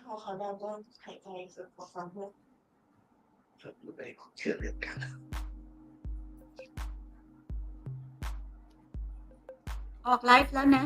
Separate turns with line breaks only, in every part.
พอเขาดาวก็หายใจสุดของความเพื่อ
ส่วนอยู่ในเชื่อเรื่องกัน
ออกไลฟ์แล้วนะ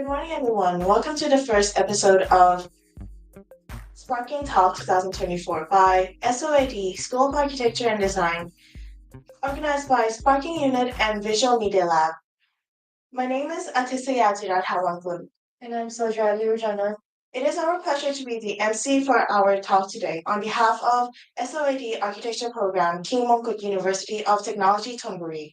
Good morning, everyone. Welcome to the first episode of Sparking Talk 2024 by SOAD, School of Architecture and Design, organized by Sparking Unit and Visual Media Lab. My name is Atisayati Radhawangkun. And I'm Sojra Liurjana. It is our pleasure to be the MC for our talk today on behalf of SOAD Architecture Program, King Mongkut University of Technology, Thonburi.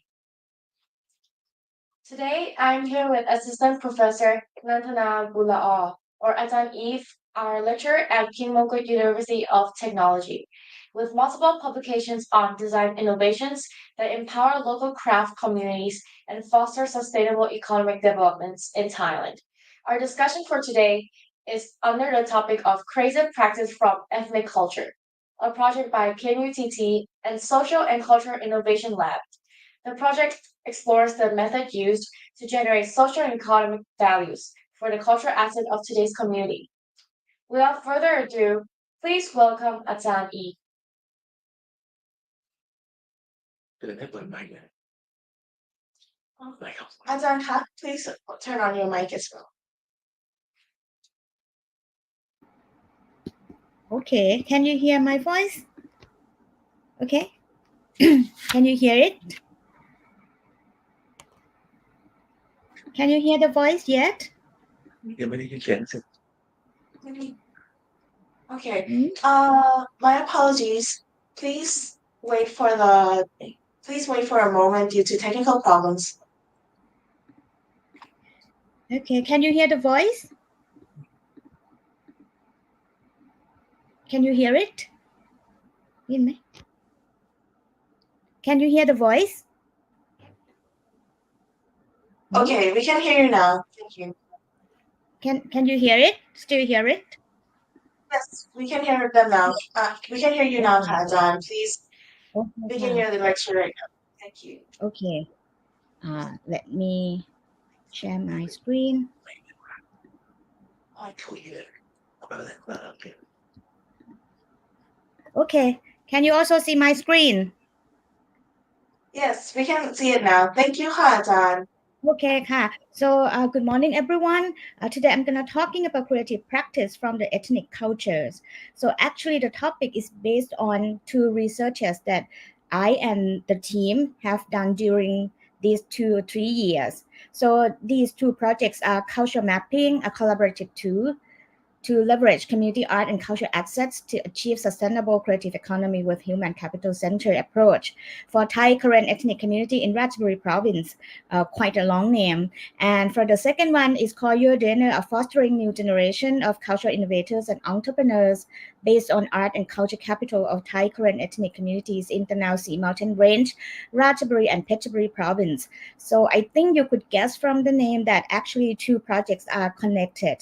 Today, I'm here with Assistant Professor Nantana Bulao, or Atan Eve, our lecturer at King Mongkut University of Technology, with multiple publications on design innovations that empower local craft communities and foster sustainable economic developments in Thailand. Our discussion for today is under the topic of Creative Practice from Ethnic Culture, a project by KMUTT and Social and Cultural Innovation Lab. The project explores the method used to generate social and economic values for the cultural asset of today's community. Without further ado, please welcome Atan E.
เดินให้เปิดไมค์เลยไม่ครับ
Atan, please turn on your mic as well.
Okay, can you hear my voice? Okay. Can you hear it? Can you hear the voice yet?
ยังไม่ได้ยินเสียงเสร็จ
Okay. My apologies. Please wait for a moment due to technical problems.
Okay, can you hear the voice? Can you hear it? Can you hear the voice?
Okay, we can hear you now. Thank you.
Can you hear it? Still hear it?
Yes, we can hear them now. We can hear you now, Atan. Please begin your lecture right now. Thank you.
Okay. Let me share my screen.
คุยเลยเอาไปเลยโอเค
Okay. Can you also see my screen?
Yes, we can see it now. Thank you, Atan.
Okay, so good morning, everyone. Today I'm going to talking about creative practice from the ethnic cultures. So actually the topic is based on two researches that I and the team have done during these 2 or 3 years. So these two projects are culture mapping, a collaborative tool to leverage community art and cultural assets to achieve sustainable creative economy with human capital-centered approach. For Thai Karen ethnic community in Ratchaburi province, quite a long name. And for the second one is called Yodena, a fostering new generation of cultural innovators and entrepreneurs based on art and culture capital of Thai Karen ethnic communities in the Nao Si Mountain Range, Ratchaburi and Phetchaburi province. So I think you could guess from the name that actually two projects are connected.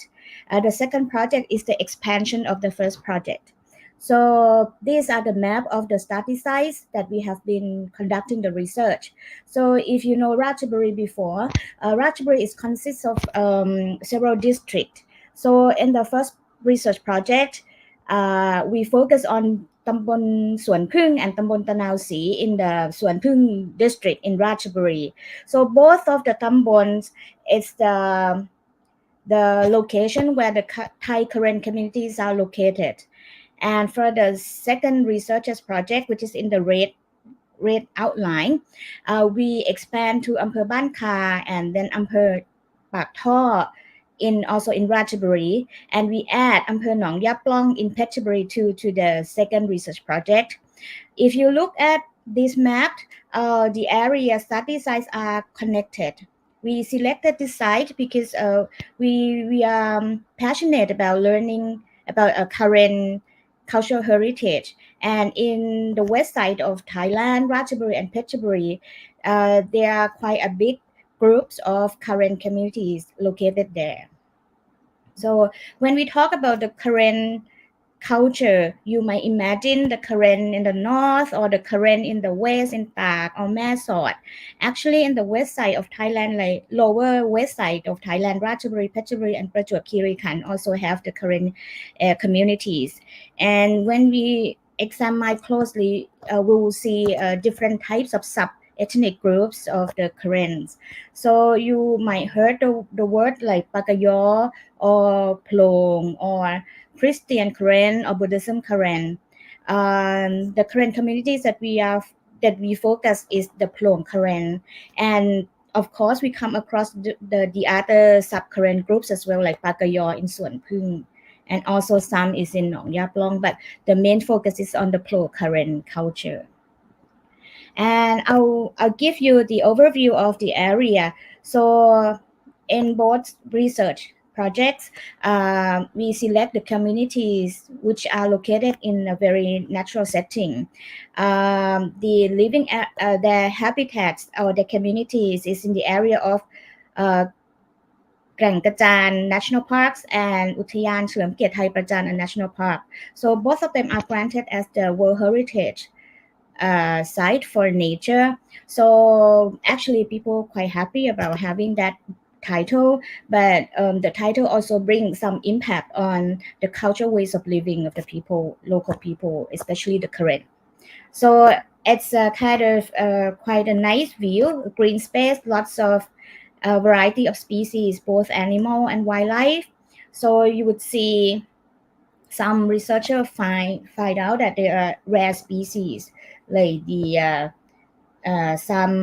The second project is the expansion of the first project. So these are the map of the study sites that we have been conducting the research. So if you know Ratchaburi before, Ratchaburi consists of several districts. So in the first research project, we focus on Tambon Suan Phung and Tambon Tanao Si in the Suan Phung district in Ratchaburi. So both of the Tambons, it's the location where the Thai Karen communities are located. And for the second researchers project, which is in the red outline, we expand to Ampere Ban Kha and then Ampere Pak Tho also in Ratchaburi, and we add Ampere Nong Yaplong in Phetchaburi to the second research project. If you look at this map, the area study sites are connected. We selected this site because we are passionate about learning about Karen cultural heritage. And in the west side of Thailand, Ratchaburi and Phetchaburi, there are quite a big groups of Karen communities located there. So when we talk about the Karen culture, you might imagine the Karen in the north or the Karen in the west in Tak or Mae Sot. Actually, in the west side of Thailand, like lower west side of Thailand, Ratchaburi, Phetchaburi, and Prachuap Khiri Khan also have the Karen communities. And when we examine closely, we will see different types of ethnic groups of the Karens. So you might heard the word like Pagayo or Plong or Christian Karen or Buddhism Karen. The Karen communities that we focus is the Plong Karen, and of course we come across the other sub-Karen groups as well, like Pagayo in Suan Phung, and also some is in Nong Yaplong, but the main focus is on the Plong Karen culture. And I'll give you the overview of the area. So in both research projects, we select the communities which are located in a very natural setting. The living, their habitats or the communities is in the area of uh, แก่งกระจาน National Parks and อุทยานเฉลิมเกียรติไทยประจัน and National Park. So both of them are granted as the World Heritage site for nature. So actually people quite happy about having that title, but the title also brings some impact on the cultural ways of living of the people, local people, especially the Karen. So it's a kind of quite a nice view, green space, lots of a variety of species, both animal and wildlife. So you would see some researchers find out that there are rare species like the some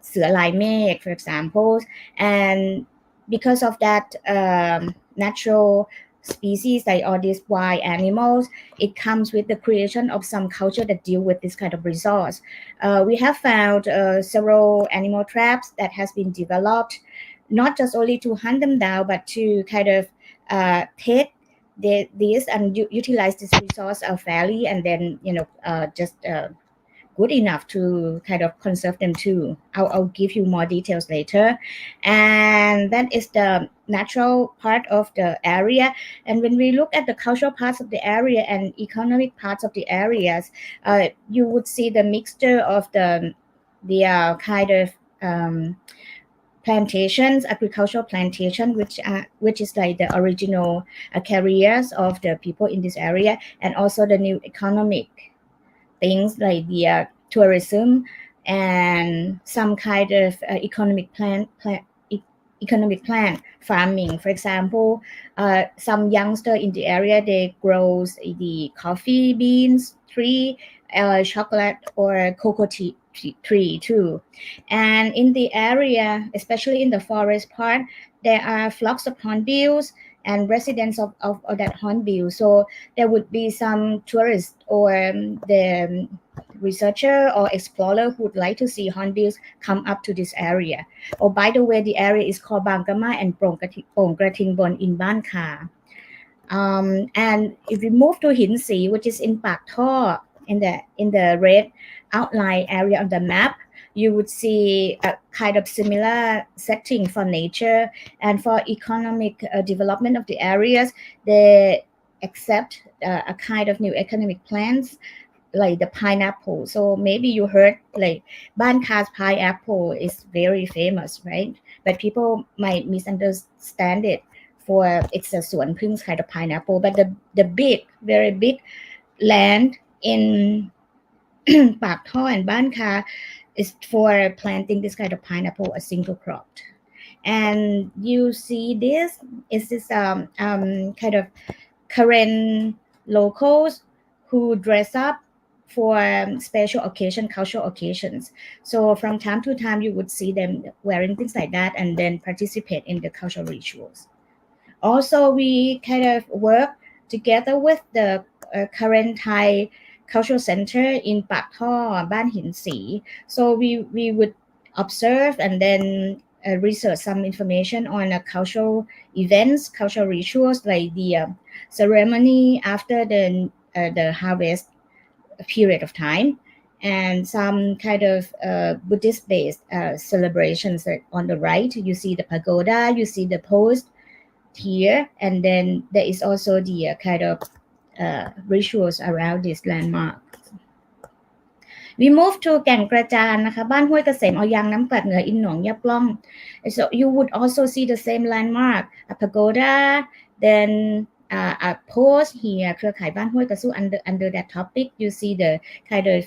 เสือลายเมฆ for example, and because of that natural species like all these wild animals, it comes with the creation of some culture that deal with this kind of resource. We have found several animal traps that has been developed not just only to hunt them down, but to kind of take this and utilize this resource fairly, and then just good enough to kind of conserve them too. I'll give you more details later. And that is the natural part of the area. And when we look at the cultural parts of the area and economic parts of the areas, you would see the mixture of the kind of plantations, agricultural plantation, which is like the original careers of the people in this area, and also the new economic things like the tourism and some kind of economic plan farming. For example, some youngster in the area, they grow the coffee beans tree, chocolate or cocoa tree too. And in the area, especially in the forest part, there are flocks of hornbills and residents of that hornbill. So there would be some tourists or the researcher or explorer who would like to see hornbills come up to this area. Oh, by the way, the area is called Bangama and Pong Kratingbon in Ban Kha. And if we move to Hin Si, which is in Pak Tho, in the red outline area on the map, you would see a kind of similar setting for nature and for economic development of the areas. They accept a kind of new economic plans like the pineapple. So maybe you heard like Ban Kha's pineapple is very famous, right? But people might misunderstand it for it's a Suan Phung's kind of pineapple. But the big, very big land in Pak Tho and Ban Kha is for planting this kind of pineapple, a single crop. And you see this is this kind of Karen locals who dress up for special occasion, cultural occasions. So from time to time, you would see them wearing things like that and then participate in the cultural rituals. Also, we kind of work together with the Karen Thai Cultural Center in Pak Tho, Ban Hin Si. So we would observe and then research some information on cultural events, cultural rituals like the ceremony after the harvest period of time, and some kind of Buddhist-based celebrations. On the right, you see the pagoda, you see the post here, and then there is also the kind of rituals around this landmark. We move to แก่งกระจานนะคะบ้านห้วยเกษมเอายางน้ำกลัดเหนืออินหนองยะปล่อง so you would also see the same landmark, a pagoda, then a post here เครือข่ายบ้านห้วยกระสู้ under that topic you see the kind of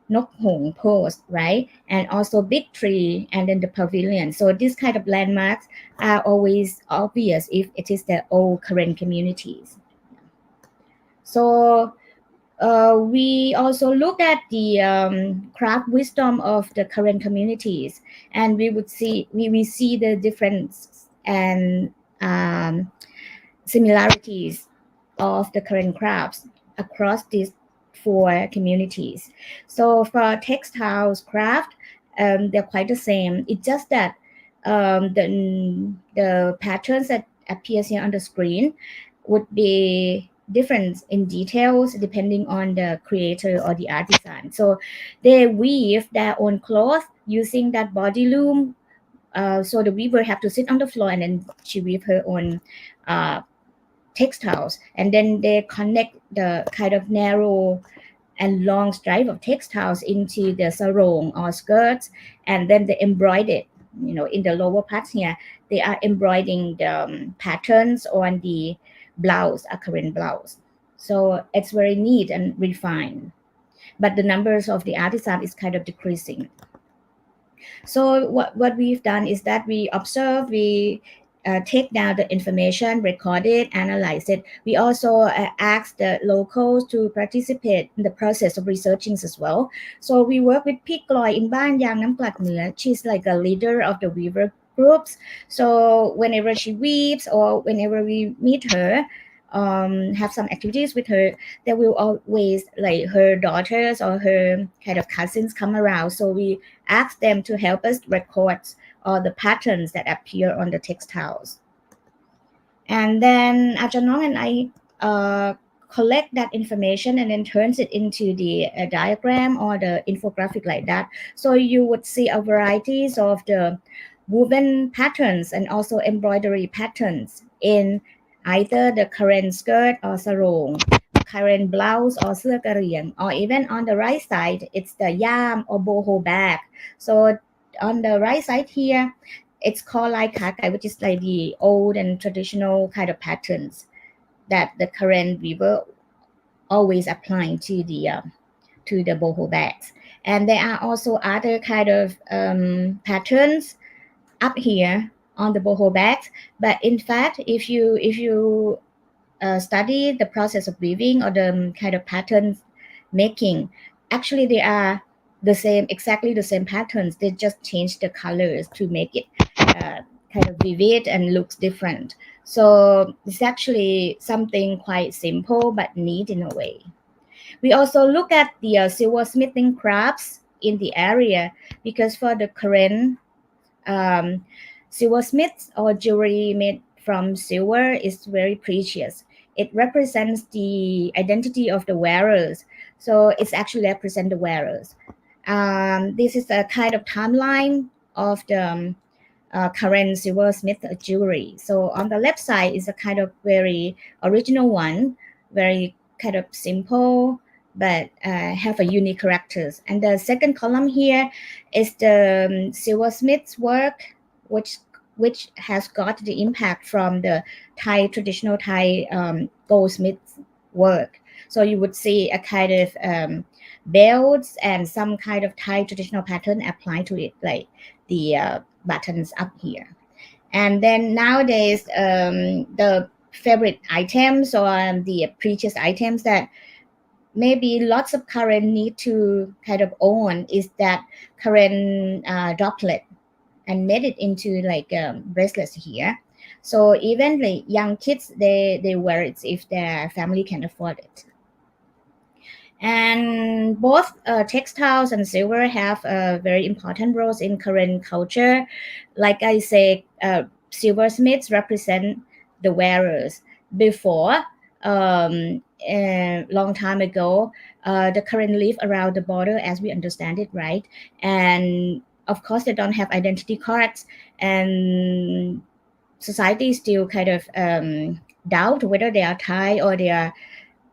Nok Hong Post, right? And also Big Tree and then the pavilion. So these kind of landmarks are always obvious if it is the old Karen communities. So we also look at the craft wisdom of the current communities, and we see the difference and similarities of the current crafts across these four communities. So for textiles craft, they're quite the same. It's just that the patterns that appears here on the screen would be different in details depending on the creator or the artisan. So they weave their own cloth using that body loom. So the weaver have to sit on the floor and then she weave her own uh, textiles, and then they connect the kind of narrow and long stripe of textiles into the sarong or skirts, and then they embroider it. In the lower parts here, they are embroidering the patterns on the blouse, a Korean blouse. So it's very neat and refined. But the numbers of the artisan is kind of decreasing. So what we've done is that we observe, we take down the information, record it, analyze it. We also ask the locals to participate in the process of researching as well. So we work with Pik Loy in Ban Yang Nam Klat Nua. She's like a leader of the weaver groups. So whenever she weaves or whenever we meet her, have some activities with her, there will always like her daughters or her kind of cousins come around. So we ask them to help us record all the patterns that appear on the textiles. And then Ajanong and I collect that information and then turns it into the diagram or the infographic like that. So you would see a varieties of the woven patterns and also embroidery patterns in either the current skirt or sarong, current blouse or สื้อกะเหรี่ยง, or even on the right side, it's the yam or boho bag. So on the right side here, it's called like kakai, which is like the old and traditional kind of patterns that the current weaver always applying to the boho bags. And there are also other kind of patterns up here on the boho bags. But in fact, if you study the process of weaving or the kind of patterns making, actually they are exactly the same patterns. They just change the colors to make it kind of vivid and looks different. So it's actually something quite simple but neat in a way. We also look at the silversmithing crafts in the area, because for the current silversmiths or jewelry made from silver is very precious. It represents the identity of the wearers. So it's actually represent the wearers. This is a kind of timeline of the current silversmith jewelry. So on the left side is a kind of very original one, very kind of simple, but have a unique characters. And the second column here is the silversmith's work, which has got the impact from the traditional Thai goldsmith work. So you would see a kind of belts and some kind of Thai traditional pattern applied to it, like the buttons up here. And then nowadays, the favorite items or the precious items that maybe lots of current need to kind of own is that current droplet, and made it into like bracelets here. So even the young kids, they wear it if their family can afford it. And both textiles and silver have very important roles in Korean culture. Like I say, silversmiths represent the wearers. Before, a long time ago, the current live around the border as we understand it, right? And of course, they don't have identity cards, and society still kind of doubt whether they are Thai or they are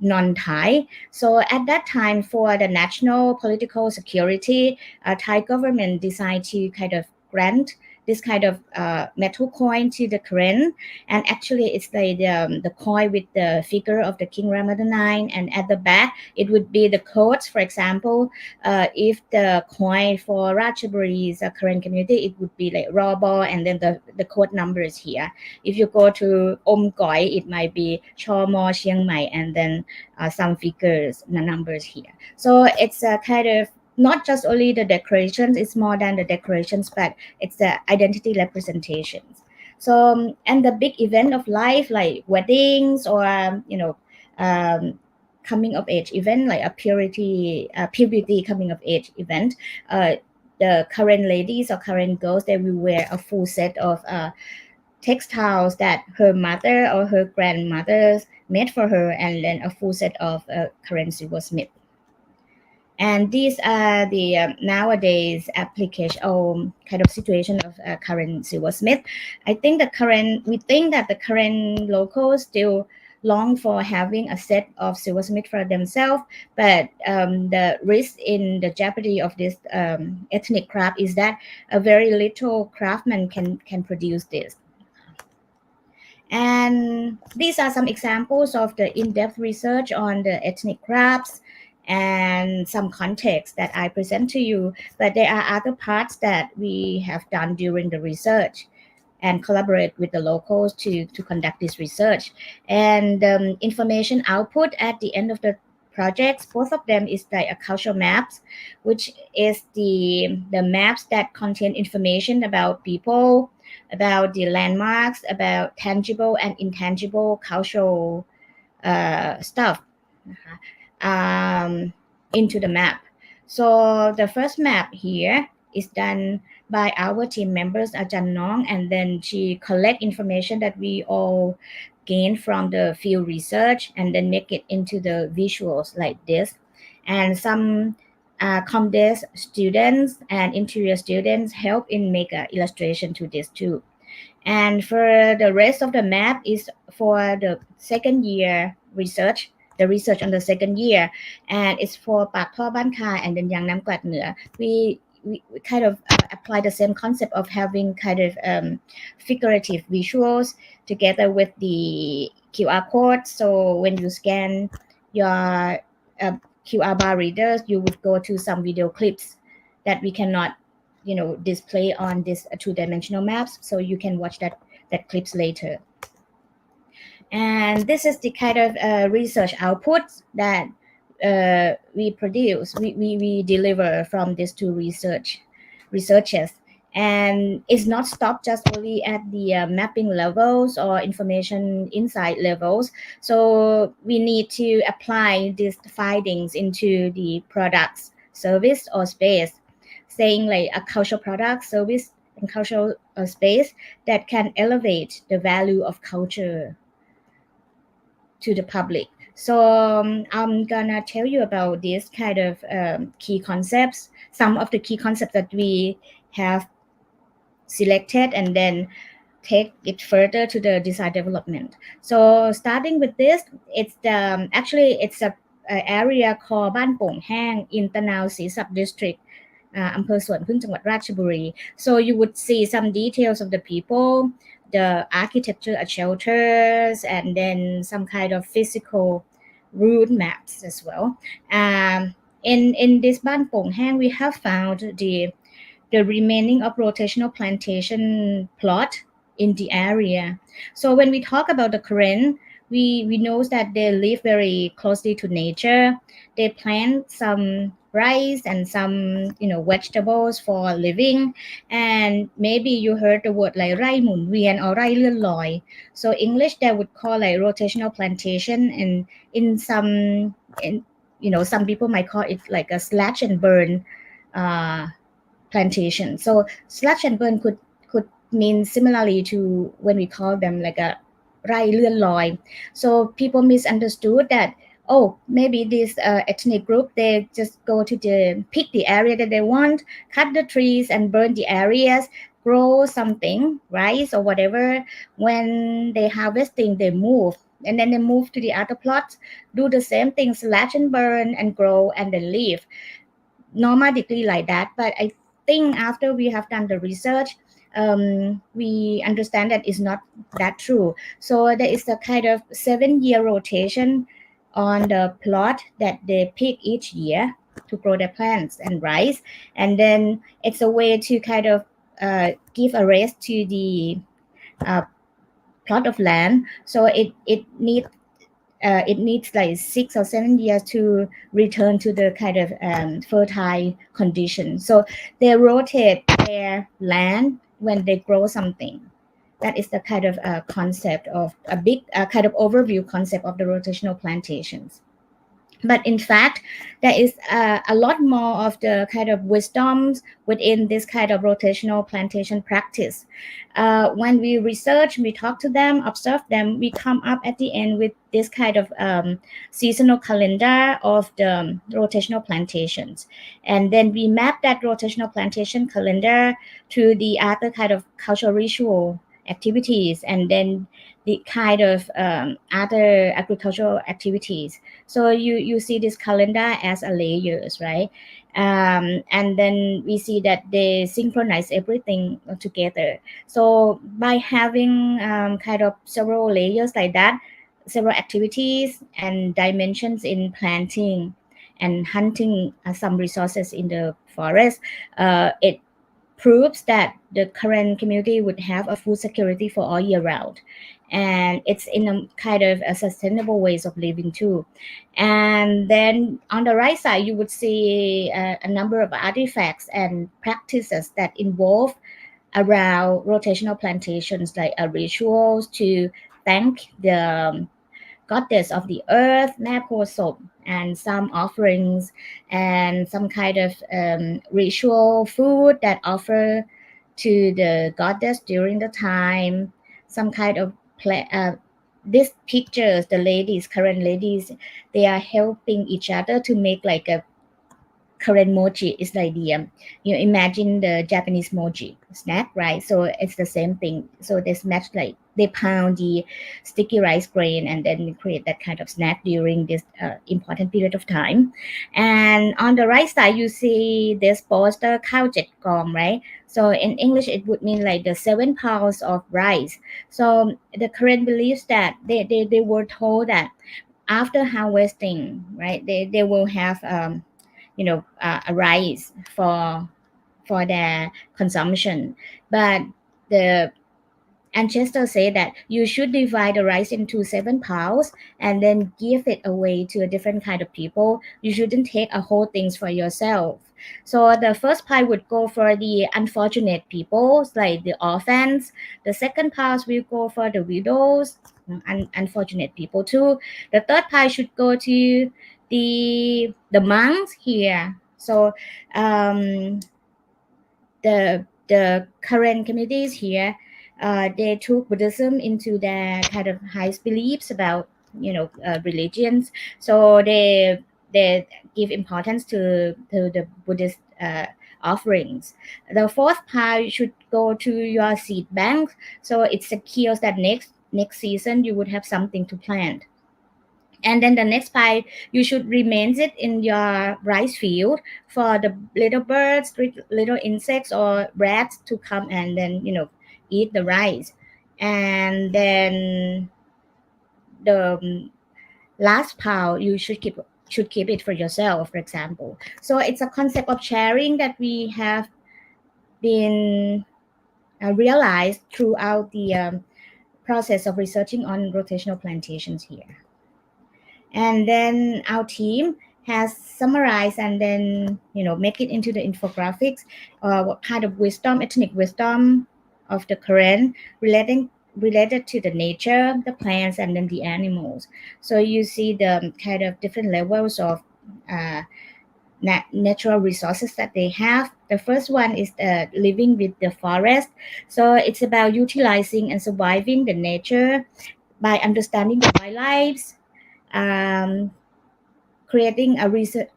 non-Thai. So at that time, for the national political security, Thai government decided to kind of grant this kind of metal coin to the Quran, and actually it's like the coin with the figure of the King Ramadan IX, and at the back it would be the codes. For example, if the coin for Ratchaburi's Quran community, it would be like Robo, and then the code number is here. If you go to Omgoi, it might be Chomo Chiang Mai, and then some figures, the numbers here. So it's a kind of not just only the decorations, it's more than the decorations, but it's the identity representations. So and the big event of life like weddings or coming of age event like a puberty coming of age event, the current ladies or current girls, they will wear a full set of textiles that her mother or her grandmothers made for her, and then a full set of current silversmith. And these are the nowadays application or kind of situation of current silversmith. We think that the current locals still long for having a set of silversmith for themselves, but the risk in the jeopardy of this ethnic craft is that a very little craftsman can produce this. And these are some examples of the in-depth research on the ethnic crafts and some context that I present to you. But there are other parts that we have done during the research and collaborate with the locals to conduct this research. And information output at the end of the projects, both of them is like a cultural maps, which is the maps that contain information about people, about the landmarks, about tangible and intangible cultural stuff into the map. So the first map here is done by our team members, Ajahn Nong, and then she collect information that we all gain from the field research and then make it into the visuals like this. And some ComDes students and interior students help in make an illustration to this too. And for the rest of the map is for the second year research, the research on the second year, and it's for Pak Tho Ban Khai and then Yang Nam Quat Nua. We kind of apply the same concept of having kind of figurative visuals together with the QR code. So when you scan your QR bar readers, you would go to some video clips that we cannot display on this two-dimensional maps, so you can watch that clips later. And this is the kind of research output that we produce, we deliver from these two researchers. And it's not stopped just only at the mapping levels or information insight levels. So we need to apply these findings into the products, service, or space, saying like a cultural product, service, and cultural space that can elevate the value of culture to the public. So I'm gonna tell you about this kind of key concepts, some of the key concepts that we have selected, and then take it further to the design development. So starting with this, it's it's a area called Ban Pong Hang in Tanao Si Sub-District, อำเภอสวนพึ่งจังหวัดราชบุรี so you would see some details of the people, the architecture at shelters, and then some kind of physical route maps as well. In this Ban Pong Hang, we have found the remaining of rotational plantation plot in the area. So when we talk about the Karen, we know that they live very closely to nature. They plant some rice and some vegetables for living, and maybe you heard the word like ไร่หมุนเวียน or ไร่เลื่อนลอย so English they would call like rotational plantation, and some people might call it like a slash and burn plantation. So slash and burn could mean similarly to when we call them like a ไร่เลื่อนลอย so people misunderstood that maybe this ethnic group, they just go to pick the area that they want, cut the trees and burn the areas, grow something, rice or whatever. When they harvesting, they move, and then they move to the other plots, do the same thing, slash and burn and grow and then leave. Nomadically like that. But I think after we have done the research, we understand that is not that true. So there is a kind of 7-year rotation on the plot that they pick each year to grow their plants and rice, and then it's a way to kind of give a rest to the uh, plot of land. So it needs like 6 or 7 years to return to the kind of fertile condition. So they rotate their land when they grow something. That is the kind of concept of a big kind of overview concept of the rotational plantations. But in fact, there is a lot more of the kind of wisdoms within this kind of rotational plantation practice. When we research, we talk to them, observe them, we come up at the end with this kind of seasonal calendar of the rotational plantations. And then we map that rotational plantation calendar to the other kind of cultural ritual activities, and then the kind of other agricultural activities. So you see this calendar as a layers, right? And then we see that they synchronize everything together. So by having kind of several layers like that, several activities and dimensions in planting and hunting some resources in the forest, it proves that the current community would have a food security for all year round, and it's in a kind of a sustainable ways of living too. And then on the right side you would see a number of artifacts and practices that involve around rotational plantations, like rituals to thank the goddess of the earth, Naposop, and some offerings and some kind of ritual food that offer to the goddess during the time, some kind of these pictures, the ladies, current ladies, they are helping each other to make like a current mochi is like the you imagine the Japanese mochi snack, right? So it's the same thing. So they smash, like they pound the sticky rice grain and then create that kind of snack during this important period of time. And on the right side you see this poster khao jet gom, right? So in English it would mean like the 7 pounds of rice. So the current believes that they were told that after harvesting, right, they will have a rice for their consumption. But the ancestors say that you should divide the rice into 7 pounds and then give it away to a different kind of people. You shouldn't take a whole things for yourself. So the first pie would go for the unfortunate people, like the orphans. The second pie will go for the widows, unfortunate people too. The third pie should go to the monks here. So the current communities here, they took Buddhism into their kind of highest beliefs about religions. So they give importance to the Buddhist offerings. The fourth part should go to your seed bank, so it secures that next season you would have something to plant. And then the next pie, you should remain it in your rice field for the little birds, little insects or rats to come and then eat the rice. And then the last pile you should keep it for yourself, for example. So it's a concept of sharing that we have been realized throughout the process of researching on rotational plantations here. And then our team has summarized and then make it into the infographics, what kind of wisdom, ethnic wisdom of the current related to the nature, the plants, and then the animals. So you see the kind of different levels of natural resources that they have. The first one is living with the forest. So it's about utilizing and surviving the nature by understanding the wildlife, creating a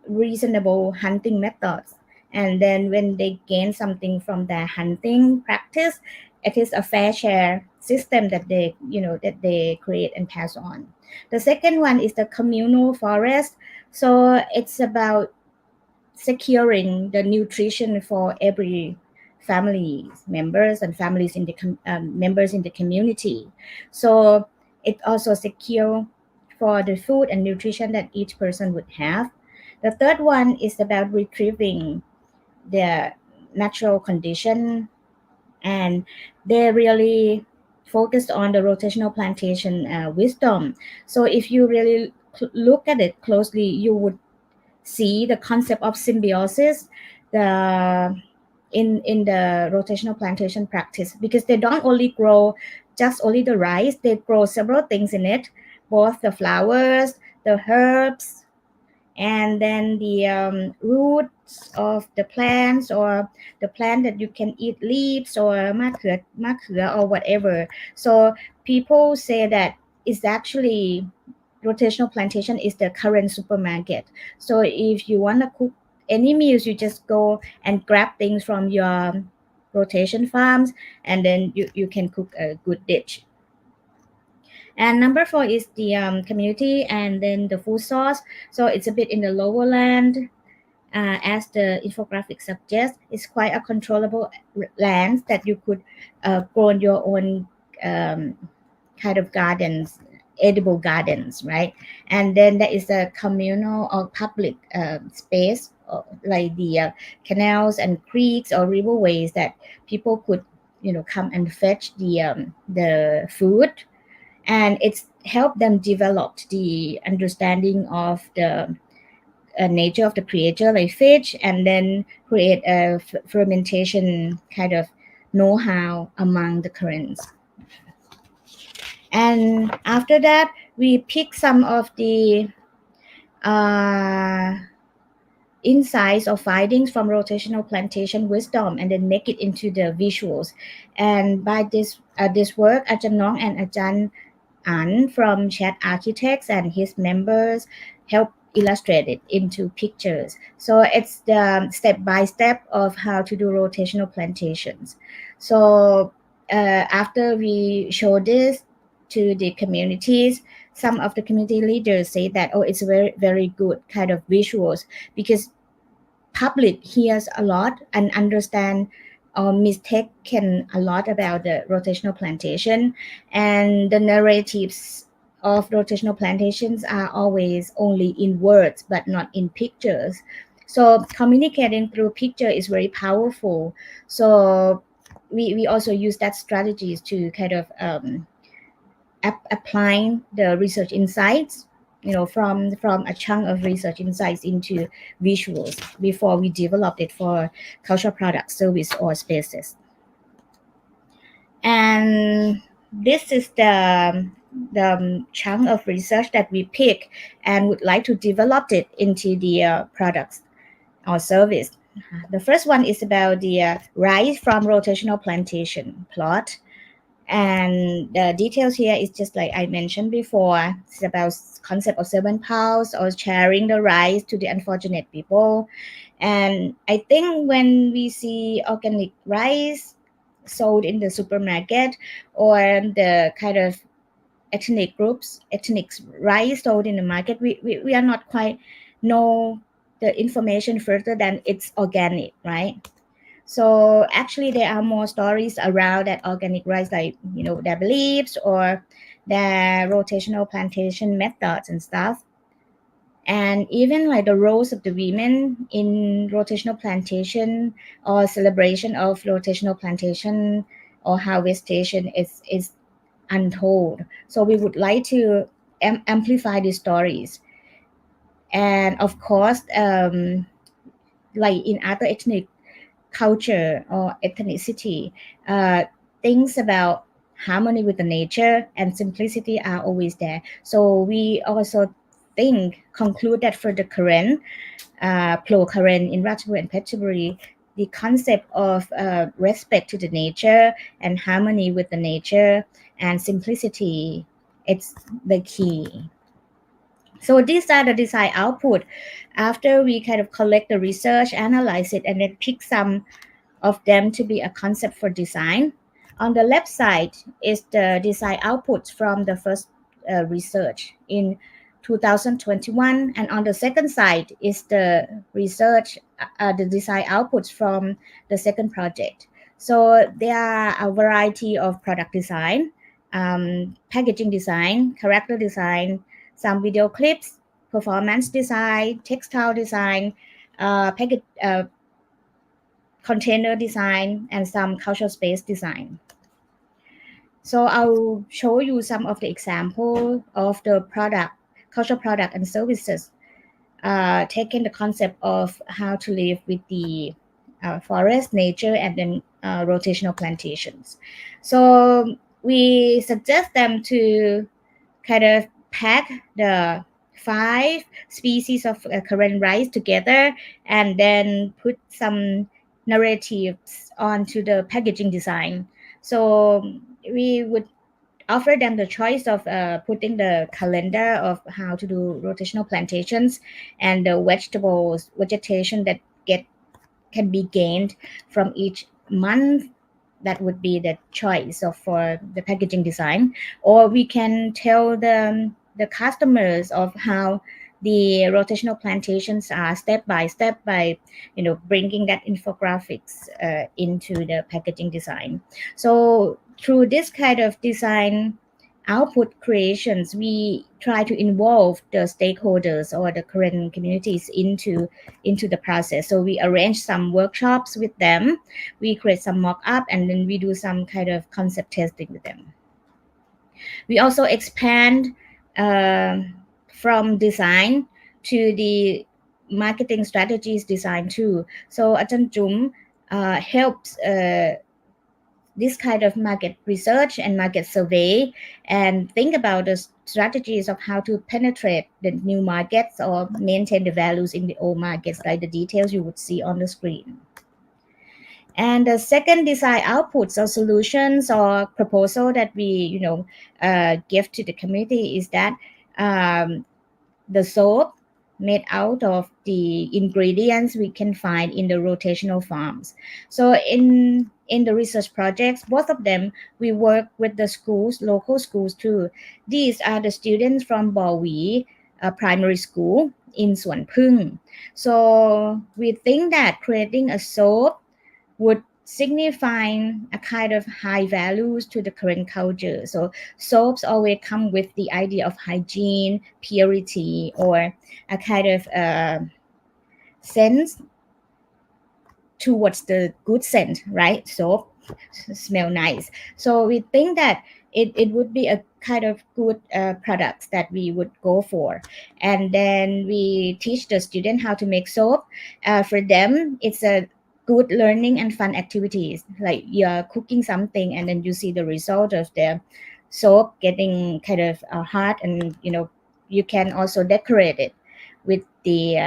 reasonable hunting methods. And then when they gain something from their hunting practice, it is a fair share system that they create and pass on. The second one is the communal forest. So it's about securing the nutrition for every families members and families in the members in the community. So it also secure for the food and nutrition that each person would have. The third one is about retrieving the natural condition, and they really focused on the rotational plantation wisdom. So if you really look at it closely, you would see the concept of symbiosis the in the rotational plantation practice, because they don't only grow just only the rice, they grow several things in it, both the flowers, the herbs, and then the roots of the plants, or the plant that you can eat leaves, or makua or whatever. So people say that it's actually rotational plantation is the current supermarket. So if you want to cook any meals, you just go and grab things from your rotation farms, and then you can cook a good dish. And number four is the community and then the food source. So it's a bit in the lower land. As the infographic suggests, it's quite a controllable land that you could grow in your own kind of gardens, edible gardens, right? And then there is a communal or public space, like the canals and creeks or riverways that people could, come and fetch the food, and it's helped them develop the understanding of the nature of the creature like fish, and then create a fermentation kind of know-how among the currents. And after that, we pick some of the uh, insights or findings from rotational plantation wisdom, and then make it into the visuals. And by this work, Ajahn Nong and Ajahn An from Chat Architects and his members help illustrate it into pictures. So it's the step by step of how to do rotational plantations. So after we show this to the communities, some of the community leaders say that, oh, it's very, very good kind of visuals, because public hears a lot and understand or mistaken a lot about the rotational plantation, and the narratives of rotational plantations are always only in words but not in pictures. So communicating through picture is very powerful. So we also use that strategies to kind of applying the research insights, from a chunk of research insights into visuals before we developed it for cultural products, service, or spaces. And this is the chunk of research that we pick and would like to develop it into the products or service. The first one is about the rice from rotational plantation plot. And the details here is just like I mentioned before. It's about concept of 7 pounds or sharing the rice to the unfortunate people. And I think when we see organic rice sold in the supermarket, or the kind of ethnic rice sold in the market, we are not quite know the information further than it's organic, right? So actually, there are more stories around that organic rice, like their beliefs or their rotational plantation methods and stuff, and even like the roles of the women in rotational plantation or celebration of rotational plantation or harvestation is untold. So we would like to amplify these stories, and of course, like in other ethnic culture or ethnicity, things about harmony with the nature and simplicity are always there. So we also conclude that for the Karen, Plo Karen in Ratchaburi and Phetchaburi, the concept of respect to the nature and harmony with the nature and simplicity, it's the key. So these are the design output. After we kind of collect the research, analyze it, and then pick some of them to be a concept for design. On the left side is the design outputs from the first research in 2021, and on the second side is the research, the design outputs from the second project. So there are a variety of product design, packaging design, character design, some video clips, performance design, textile design, container design, and some cultural space design. So I'll show you some of the example of the product, cultural product and services, taking the concept of how to live with the forest, nature, and then rotational plantations. So we suggest them to kind of pack the 5 species of current rice together and then put some narratives onto the packaging design. So we would offer them the choice of putting the calendar of how to do rotational plantations and the vegetation that get can be gained from each month. That would be the choice of for the packaging design. Or we can tell the customers of how the rotational plantations are step by step by bringing that infographics into the packaging design. So through this kind of design output creations, we try to involve the stakeholders or the current communities into the process. So we arrange some workshops with them, we create some mock-up, and then we do some kind of concept testing with them. We also expand uh, from design to the marketing strategies design too. So Ajahn Jum helps this kind of market research and market survey and think about the strategies of how to penetrate the new markets or maintain the values in the old markets, like the details you would see on the screen. And the second design outputs or solutions or proposal that we give to the community is that the soap made out of the ingredients we can find in the rotational farms. So in the research projects, both of them, we work with the schools, local schools too. These are the students from Bawi Primary School in Suan Phung. So we think that creating a soap would signify a kind of high values to the current culture. So soaps always come with the idea of hygiene, purity, or a kind of sense towards the good scent, right? Soap smell nice. So we think that it would be a kind of good products that we would go for. And then we teach the student how to make soap. For them, it's a good learning and fun activities, like you're cooking something and then you see the result of the soap getting kind of hard, and you can also decorate it with the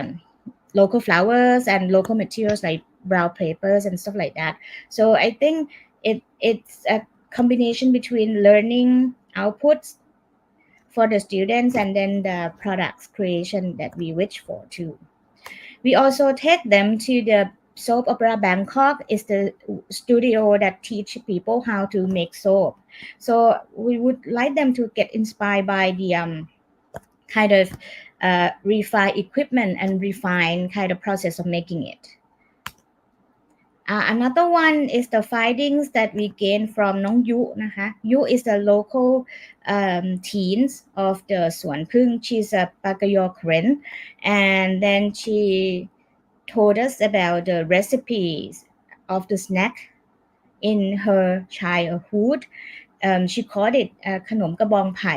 local flowers and local materials like brown papers and stuff like that. So I think it's a combination between learning outputs for the students and then the products creation that we wish for too. We also take them to the Soap Opera Bangkok. Is the studio that teach people how to make soap. So we would like them to get inspired by the kind of refine equipment and refine kind of process of making it. Another one is the findings that we gain from Nong Yu นะคะ Yu is a local teens of the Suan Phung. She's a Pagayo Karen, and then she told us about the recipes of the snack in her childhood. She called it ขนมกระบองไผ่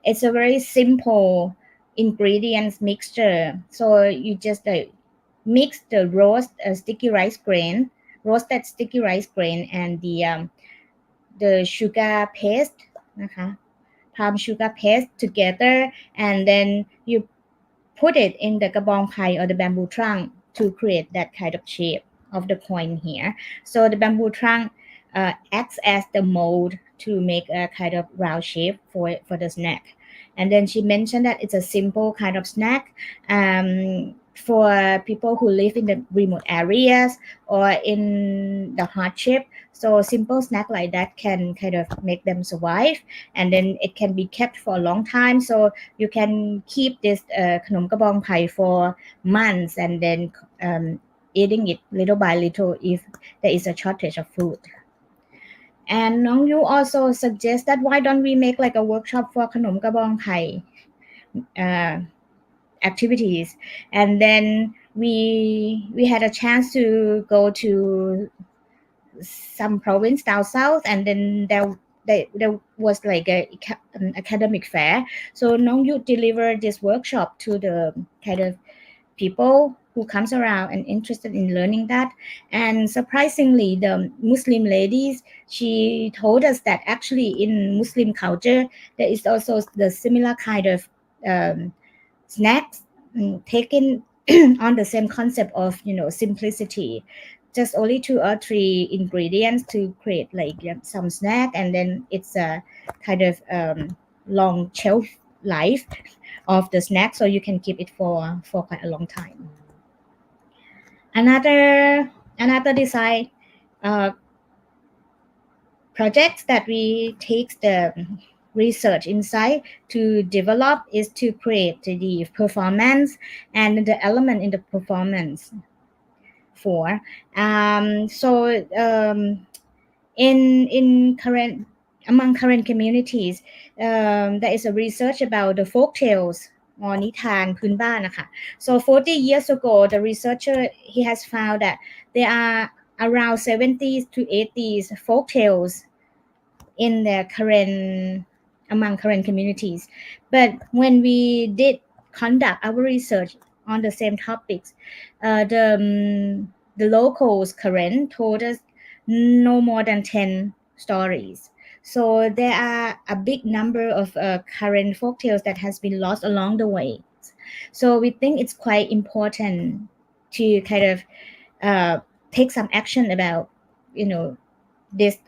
It's a very simple ingredients mixture. So you just mix the roasted sticky rice grain and the sugar paste นะคะ palm sugar paste together, and then you put it in the kabong pai or the bamboo trunk to create that kind of shape of the coin here. So the bamboo trunk acts as the mold to make a kind of round shape for the snack. And then she mentioned that it's a simple kind of snack for people who live in the remote areas or in the hardship. So simple snack like that can kind of make them survive, and then it can be kept for a long time. So you can keep this ขนมกระบองไผ่ for months, and then eating it little by little if there is a shortage of food. And Nong Yu also suggests that why don't we make like a workshop for Khanom Kabong Thai uh, activities, and then we had a chance to go to some province down south, and then there was like an academic fair. So Nong Yu delivered this workshop to the kind of people who comes around and interested in learning that. And surprisingly, the Muslim ladies, she told us that actually in Muslim culture there is also the similar kind of um, snacks taken on the same concept of simplicity, just only 2 or 3 ingredients to create like some snack, and then it's a kind of long shelf life of the snack, so you can keep it for quite a long time. Another design uh, projects that we take the research insight to develop is to create the performance and the element in the performance for in current among current communities, there is a research about the folk tales or นิทานพื้นบ้านนะคะ so 40 years ago the researcher he has found that there are around 70 to 80 folk tales in the current among current communities, but when we did conduct our research on the same topics, the locals current told us no more than 10 stories. So there are a big number of current folk tales that has been lost along the way. So we think it's quite important to kind of take some action about this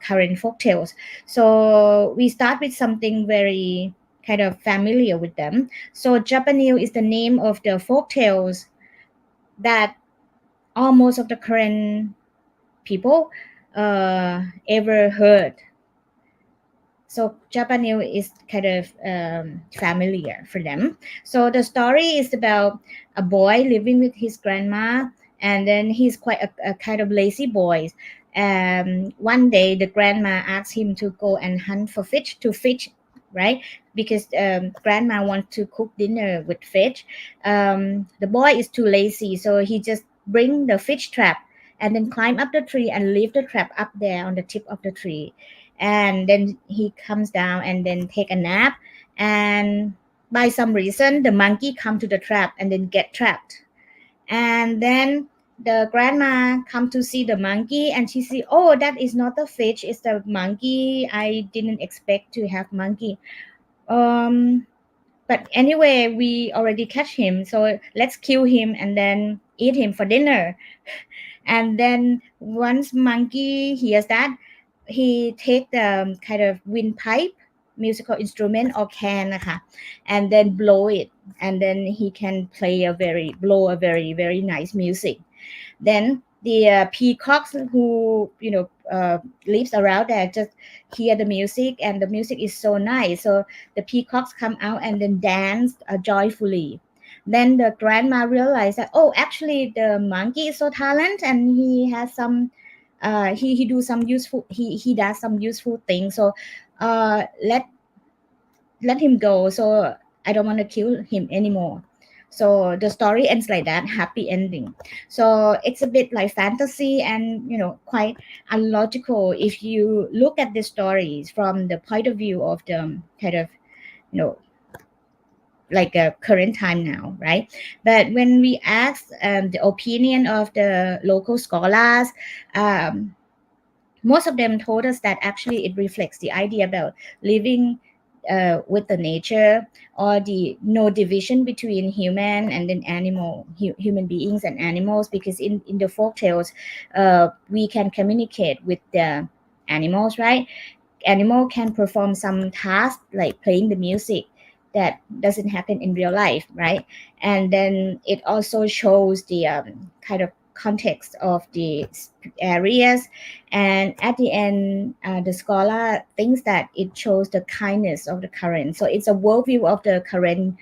current folk tales. So we start with something very kind of familiar with them. So Japanese is the name of the folk tales that almost of the current people ever heard. So Japanese is kind of familiar for them. So the story is about a boy living with his grandma, and then he's quite a kind of lazy boy. One day the grandma asks him to go and hunt for fish to fish, right? Because grandma wants to cook dinner with fish. The boy is too lazy, so he just bring the fish trap and then climb up the tree and leave the trap up there on the tip of the tree. And then he comes down and then take a nap, and by some reason the monkey come to the trap and then get trapped. And then the grandma come to see the monkey, and she see, oh, that is not the fish, it's the monkey. I didn't expect to have monkey. But anyway, we already catch him, so let's kill him and then eat him for dinner. And then once monkey hears that, he take the kind of windpipe musical instrument or canนะคะ, and then blow it, and then he can blow a very very nice music. Then the peacocks who lives around there just hear the music, and the music is so nice, so the peacocks come out and then dance joyfully. Then the grandma realized that, oh, actually the monkey is so talented and he has some he do some useful he does some useful things, so let him go, so I don't want to kill him anymore. So the story ends like that, happy ending. So it's a bit like fantasy and quite unlogical if you look at the stories from the point of view of the kind of like a current time now, right? But when we ask the opinion of the local scholars, most of them told us that actually it reflects the idea about living with the nature, or the no division between human and then human beings and animals, because in the folk tales we can communicate with the animals, right? Animal can perform some task like playing the music that doesn't happen in real life, right? And then it also shows the kind of context of the areas, and at the end the scholar thinks that it shows the kindness of the current. So it's a worldview of the current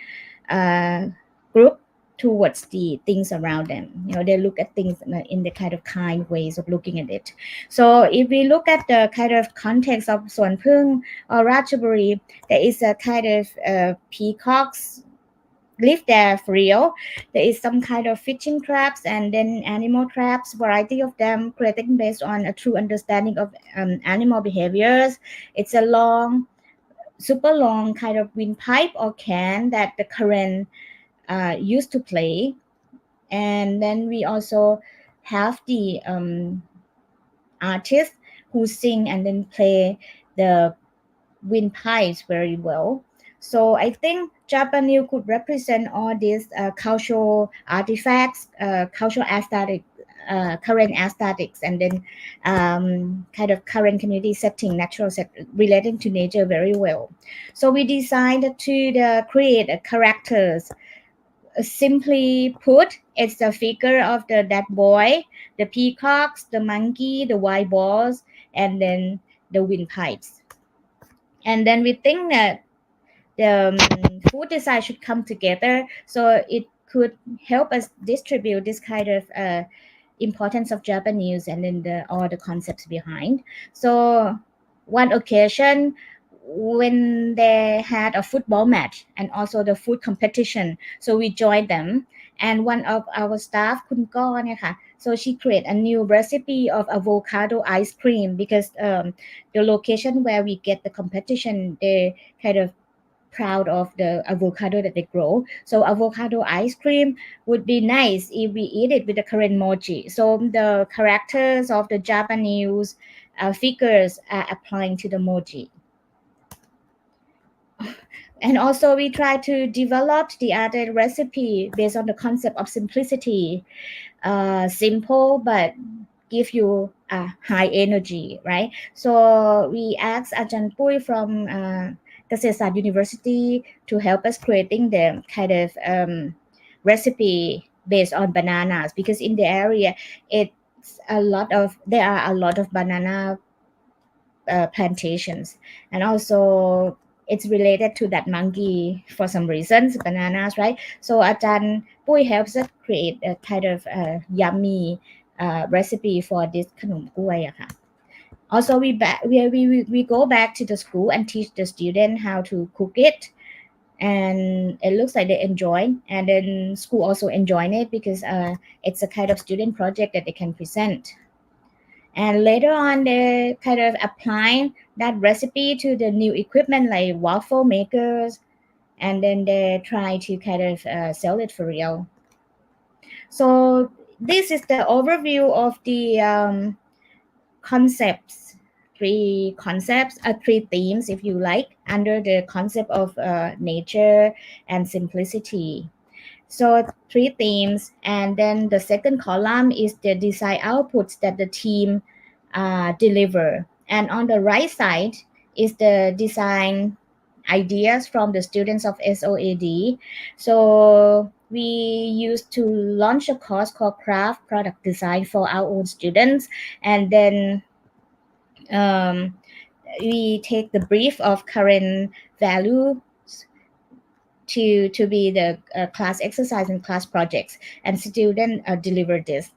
group towards the things around them. They look at things in the kind of kind ways of looking at it. So if we look at the kind of context of Suan Phung or Ratchaburi, there is a kind of peacocks live there for real. There is some kind of fishing traps and then animal traps, variety of them created based on a true understanding of animal behaviors. It's a long, super long kind of windpipe or can that the current used to play. And then we also have the artists who sing and then play the windpipes very well. So I think Japanese could represent all these cultural artifacts, cultural aesthetic, current aesthetics, and then kind of current community setting, natural set, relating to nature very well. So we decided to create characters. Simply put, it's the figure of that boy, the peacocks, the monkey, the white balls, and then the windpipes. And then we think that the food design should come together so it could help us distribute this kind of importance of Japanese and then all the concepts behind. So one occasion when they had a football match and also the food competition, so we joined them. And one of our staff, Kun Ko,เนี่ยค่ะ, so she created a new recipe of avocado ice cream because the location where we get the competition, they kind of proud of the avocado that they grow. So avocado ice cream would be nice if we eat it with the current mochi. So the characters of the Japanese figures are applying to the mochi. And also we try to develop the other recipe based on the concept of simplicity. Simple but give you a high energy, right? So we asked Ajahn Pui from Kasetsart University to help us creating the kind of recipe based on bananas because in the area there are a lot of banana plantations, and also it's related to that monkey for some reasons, bananas, right? So Ajahn Pui helps us create a kind of yummy recipe for this khanom kuay. Also we go back to the school and teach the student how to cook it, and it looks like they enjoy, and then school also enjoying it because it's a kind of student project that they can present. And later on they kind of applying that recipe to the new equipment like waffle makers, and then they try to kind of sell it for real. So this is the overview of the concepts, three themes, if you like, under the concept of nature and simplicity. So three themes, and then the second column is the design outputs that the team deliver. And on the right side is the design ideas from the students of SOAD. So we used to launch a course called Craft Product Design for our own students, and then we take the brief of current value to be the class exercise and class projects, and student deliver this.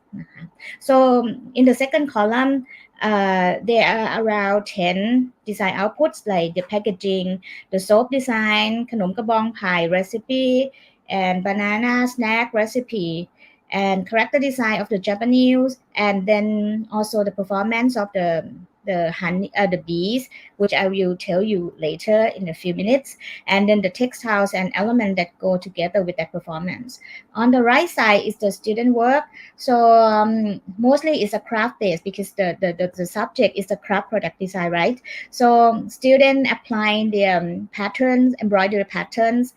So in the second column, there are around 10 design outputs like the packaging, the soap design, khanom kabong pie recipe, and banana snack recipe, and character design of the Japanese, and then also the performance of the honey, the bees, which I will tell you later in a few minutes, and then the textiles and elements that go together with that performance. On the right side is the student work. So mostly it's a craft based because the subject is the craft product design, right? So student applying the patterns, embroidery patterns,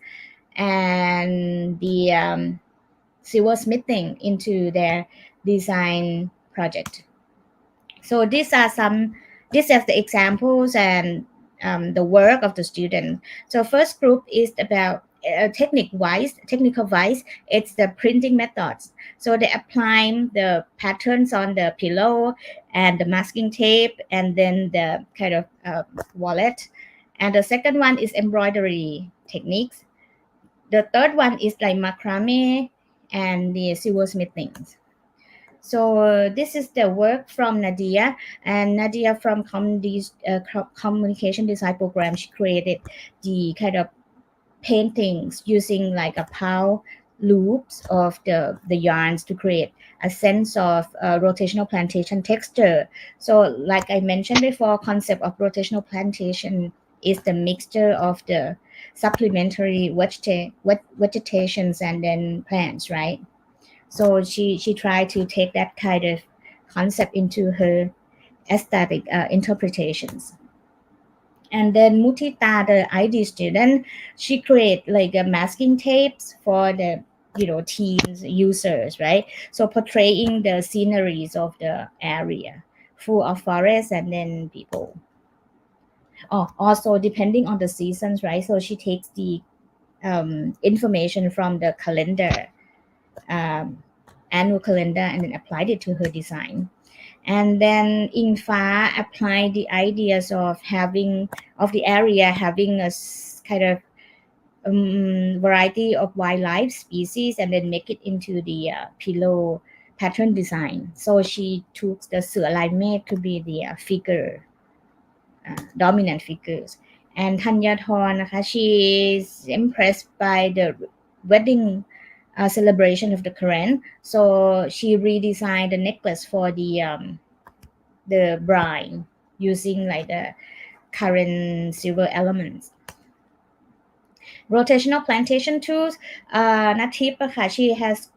and the silversmithing into their design project. So these are the examples and the work of the student. So first group is about technical wise, it's the printing methods. So they apply the patterns on the pillow and the masking tape, and then the kind of wallet. And the second one is embroidery techniques. The third one is like macrame and the silversmithing. So this is the work from Nadia, and Nadia from communication design program. She created the kind of paintings using like a pow loops of the yarns to create a sense of rotational plantation texture. So like I mentioned before, concept of rotational plantation is the mixture of the supplementary vegetations and then plants, right? So she tried to take that kind of concept into her aesthetic interpretations. And then Mutita, the ID student, she create like a masking tapes for the teens users, right? So portraying the sceneries of the area full of forests and then people. Oh, also depending on the seasons, right? So she takes the information from the calendar, um, annual calendar, and then applied it to her design. And then Infa applied the ideas of the area having kind of variety of wildlife species and then make it into the pillow pattern design. So she took the สือลายเมฆ to be the figure, dominant figures. And Tanya Thorn,นะคะ, she is impressed by the wedding celebration of the Quran. So she redesigned the necklace for the bride using like the current silver elements. Rotational plantation tools. Natip, she has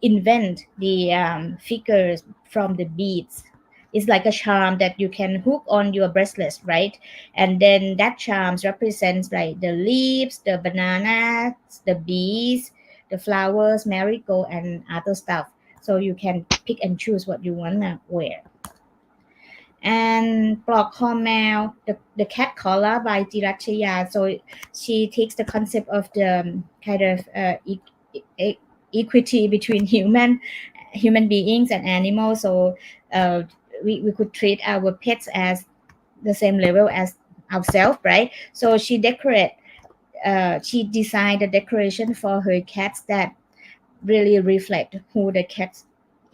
invent the figures from the beads. It's like a charm that you can hook on your bracelet, right? And then that charms represents like the leaves, the bananas, the bees, the flowers, marigold, and other stuff. So you can pick and choose what you want to wear. And ปลอกคอแมว the cat collar by Jirachaya. So she takes the concept of the kind of equity between human beings and animals. So we could treat our pets as the same level as ourselves, right? So she designed the decoration for her cats that really reflect who the cat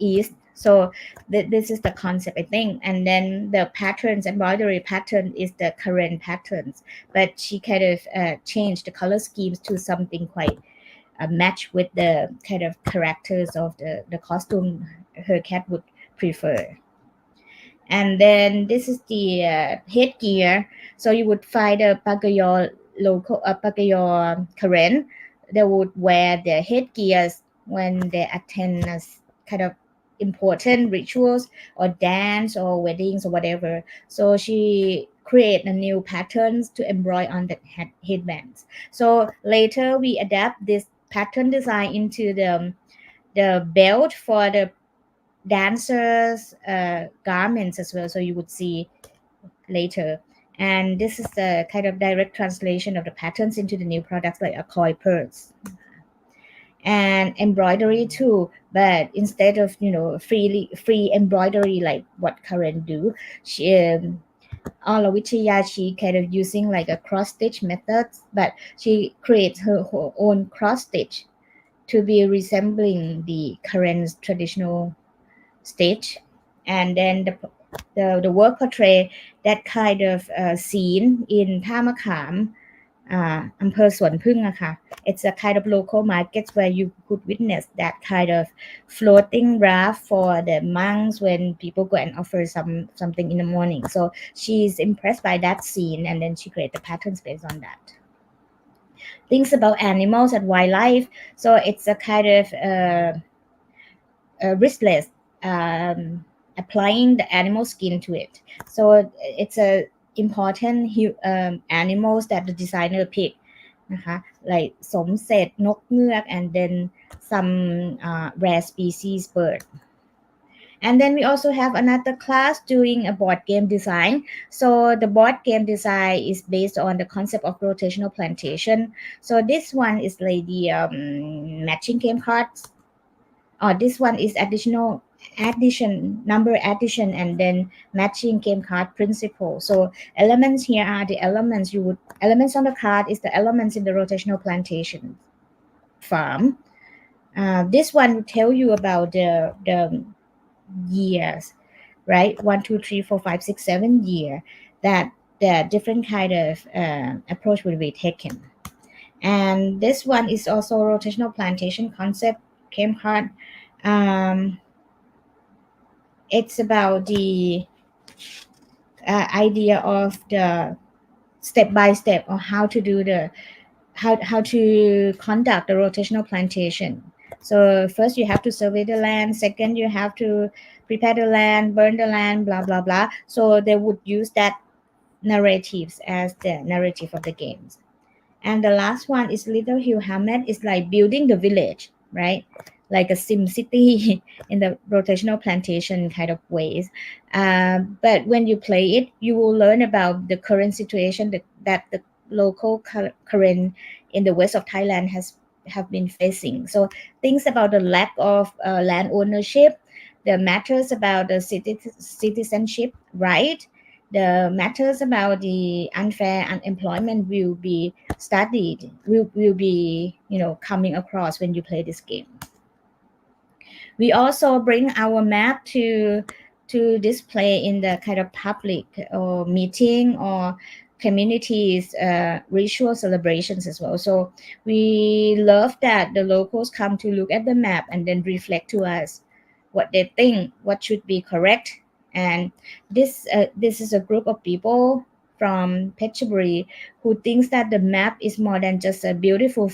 is. So this is the concept, I think. And then the patterns, embroidery pattern is the current patterns, but she kind of changed the color schemes to something quite match with the kind of characters of the costume her cat would prefer. And then this is the headgear. So you would find a Pagayo local, Pagayo Karen. They would wear their headgears when they attend kind of important rituals or dance or weddings or whatever. So she create a new patterns to embroider on the headbands. So later we adapt this pattern design into the belt for the dancers garments as well, so you would see later. And this is the kind of direct translation of the patterns into the new products like a koi purse and embroidery too, but instead of free embroidery like what Karen do, she Alawichaya, she kind of using like a cross stitch method, but she creates her own cross stitch to be resembling the Karen's traditional stage. And then the work portray that kind of scene in ท่ามะขาม อำเภอสวนพึ่งอะค่ะ it's a kind of local markets where you could witness that kind of floating raft for the monks when people go and offer something in the morning. So she's impressed by that scene and then she created the patterns based on that. Things about animals and wildlife. So it's a kind of wristless, applying the animal skin to it. So it's a important animals that the designer pick นะคะ like สมเสร็จนกเงือก and then some rare species bird. And then we also have another class doing a board game design. So the board game design is based on the concept of rotational plantation. So this one is like the matching game cards. This one is number addition and then matching game card principle. So elements here are the elements elements on the card is the elements in the rotational plantation farm. This one will tell you about the years, right? 1, 2, 3, 4, 5, 6, 7 year that the different kind of approach will be taken. And this one is also rotational plantation concept came hard. It's about the idea of the step by step or how to do the how to conduct the rotational plantation. So first you have to survey the land, second you have to prepare the land, burn the land, blah blah blah. So they would use that narratives as the narrative of the games. And the last one is Little Hill Hamlet. It's like building the village, right? Like a sim city in the rotational plantation kind of ways. But when you play it, you will learn about the current situation that the local current in the west of Thailand have been facing. So things about the lack of land ownership, the matters about the citizenship right, the matters about the unfair unemployment will be studied, will be coming across when you play this game. We also bring our map to display in the kind of public or meeting or communities ritual celebrations as well. So we love that the locals come to look at the map and then reflect to us what they think, what should be correct. And this is a group of people from Phetchaburi who thinks that the map is more than just a beautiful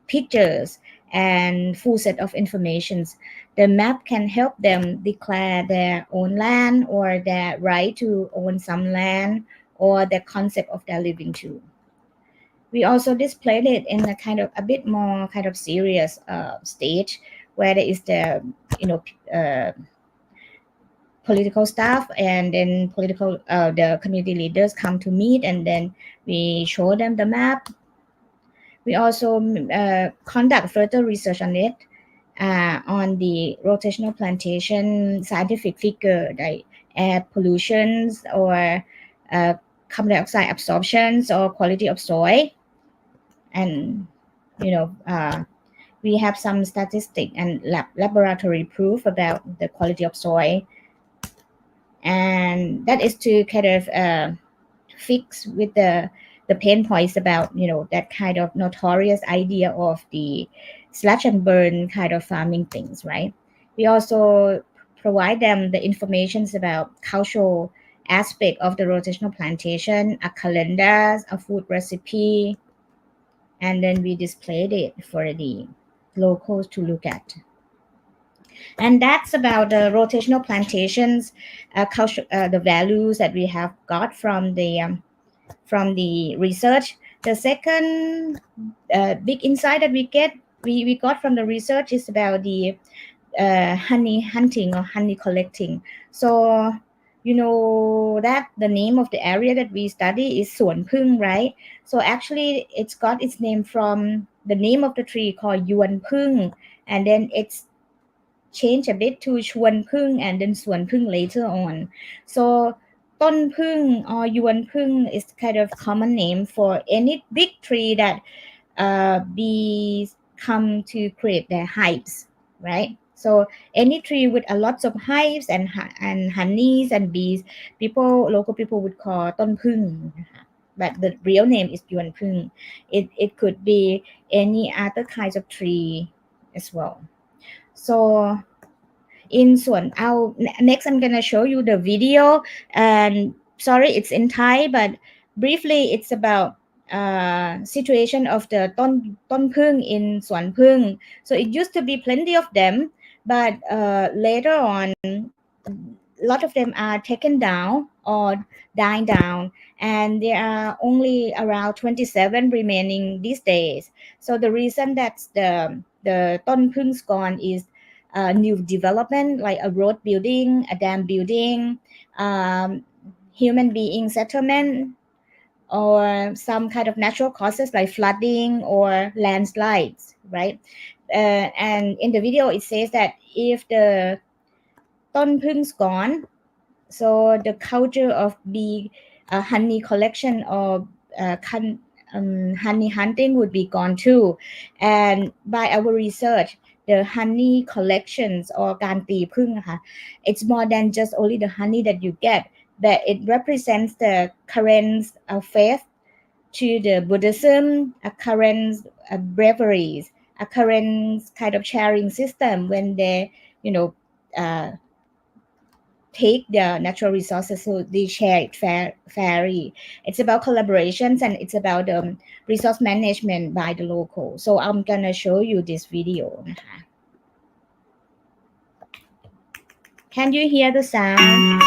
pictures and full set of informations. The map can help them declare their own land or their right to own some land or the concept of their living too. We also displayed it in a kind of a bit more kind of serious stage where there is the political staff and then the community leaders come to meet and then we show them the map. We also conduct further research on it, on the rotational plantation scientific figure like air pollutions or carbon dioxide absorptions or quality of soil. And we have some statistic and laboratory proof about the quality of soil, and that is to kind of fix with the pain points about that kind of notorious idea of the slash and burn kind of farming things, right? We also provide them the informations about cultural aspect of the rotational plantation, a calendar, a food recipe, and then we displayed it for the locals to look at. And that's about the rotational plantations, culture, the values that we have got from the research. The second big insight that we got from the research is about the honey hunting or honey collecting. So you know that the name of the area that we study is Suan Phung, right? So actually it's got its name from the name of the tree called Yuan Phung, and then it's changed a bit to Chuan Phung and then Suan Phung later on. So Ton Phung or Yuan Phung is kind of common name for any big tree that bees come to create their hives, right? So any tree with a lots of hives and honeys and bees, local people would call Ton Phung. But the real name is Yuan Phung. It could be any other kinds of tree as well. So in Suan, next I'm gonna show you the video, and sorry it's in Thai, but briefly it's about situation of the Ton Phung in Suan Phung. So it used to be plenty of them, but later on a lot of them are taken down or dying down, and there are only around 27 remaining these days. So the reason that the Ton Phung's gone is new development like a road building, a dam building, human being settlement, or some kind of natural causes like flooding or landslides, right? And in the video it says that if the Ton Phung's gone, so the culture of bee honey collection or honey hunting would be gone too. And by our research, the honey collections or การตีผึ้งนะคะ it's more than just only the honey that you get, but it represents the current faith to the Buddhism, a current braveries, a current kind of sharing system when they, you know, take their natural resources, so they share it fairly. It's about collaborations and it's about resource management by the local. So I'm gonna show you this video นะคะ Can you hear the sound?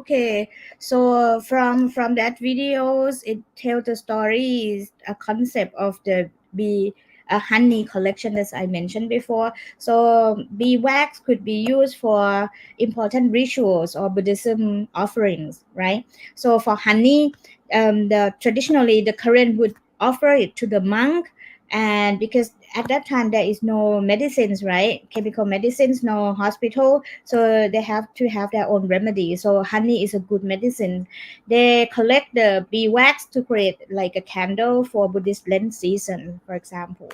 Okay, so from that videos, it tells the stories, a concept of the bee honey collection as I mentioned before. So beeswax could be used for important rituals or Buddhism offerings, right? So for honey, the traditionally the Korean would offer it to the monk, and because at that time there is no medicines, right? Chemical medicines, no hospital, so they have to have their own remedy. So honey is a good medicine. They collect the beeswax to create like a candle for Buddhist Lent season, for example.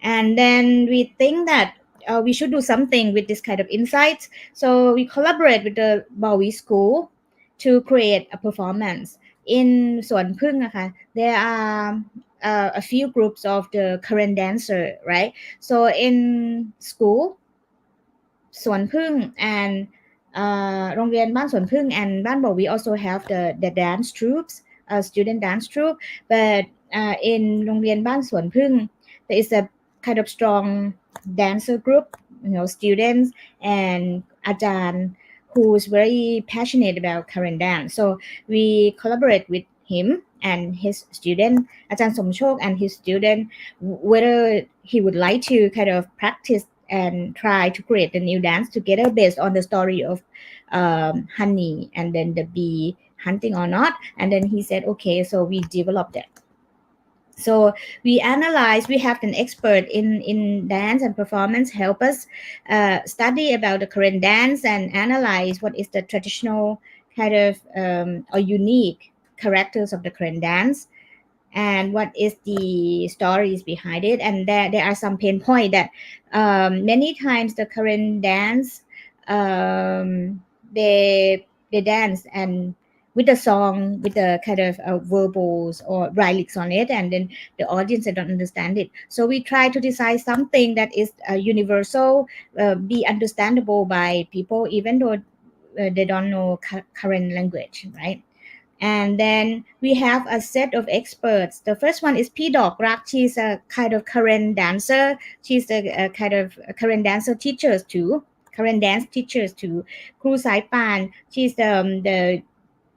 And then we think that we should do something with this kind of insights. So we collaborate with the Bowie School to create a performance. In Suan Phung, there are a few groups of the current dancer, right? So in school, Suan Phung and โรงเรียนบ้านสวนผึ้ง and บ้านบ่อ we also have the dance troops, student dance troupe, but in โรงเรียนบ้านสวนผึ้ง there is a kind of strong dancer group, students and อาจารย์ who is very passionate about current dance. So we collaborate with him and his student, อาจารย์สมโชค and his student, whether he would like to kind of practice and try to create the new dance together based on the story of honey and then the bee hunting or not. And then he said, okay, so we developed that. So we analyze, we have an expert in dance and performance help us study about the current dance and analyze what is the traditional kind of or unique characters of the current dance and what is the stories behind it. And there are some pain point that many times the current dance they dance and with the song with the kind of verbals or lyrics on it, and then the audience they don't understand it. So we try to design something that is universal, be understandable by people even though they don't know current language, right? And then we have a set of experts. The first one is P. Dok Rak. She's a kind of current dancer. She's a kind of current dancer teachers too. Current dance teachers too. Kru Sai Pan. She's the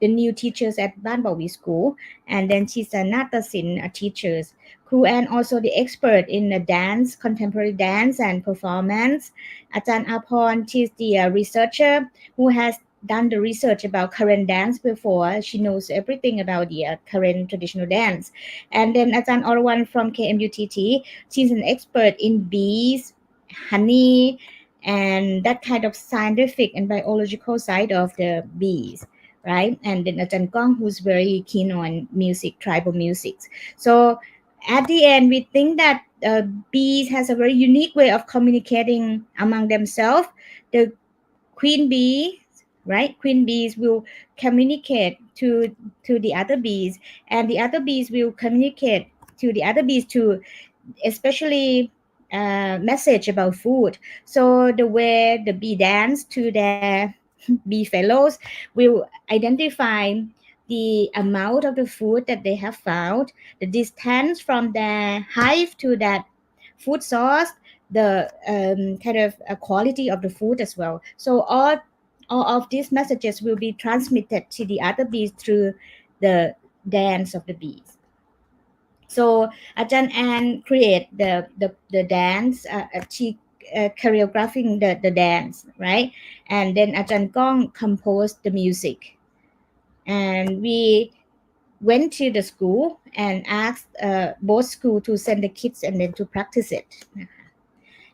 new teachers at Ban Bawi School. And then she's a Natasin teachers. Kru Ann also the expert in the dance, contemporary dance and performance. Ajahn Apon, she's the researcher who has done the research about current dance before. She knows everything about the current traditional dance. And then Ajahn Orwan from KMUTT, she's an expert in bees, honey, and that kind of scientific and biological side of the bees. right? And then Ajahn Kong, who's very keen on music, tribal music. So at the end, we think that bees has a very unique way of communicating among themselves. The queen bee, right? Queen bees will communicate to the other bees, and the other bees will communicate to the other bees to especially message about food. So the way the bee dance to their bee fellows will identify the amount of the food that they have found, the distance from their hive to that food source, the kind of quality of the food as well. So all of these messages will be transmitted to the other bees through the dance of the bees. So Ajahn Ann create the dance. She choreographing the dance, right? And then Ajahn Gong composed the music. And we went to the school and asked both school to send the kids and then to practice it.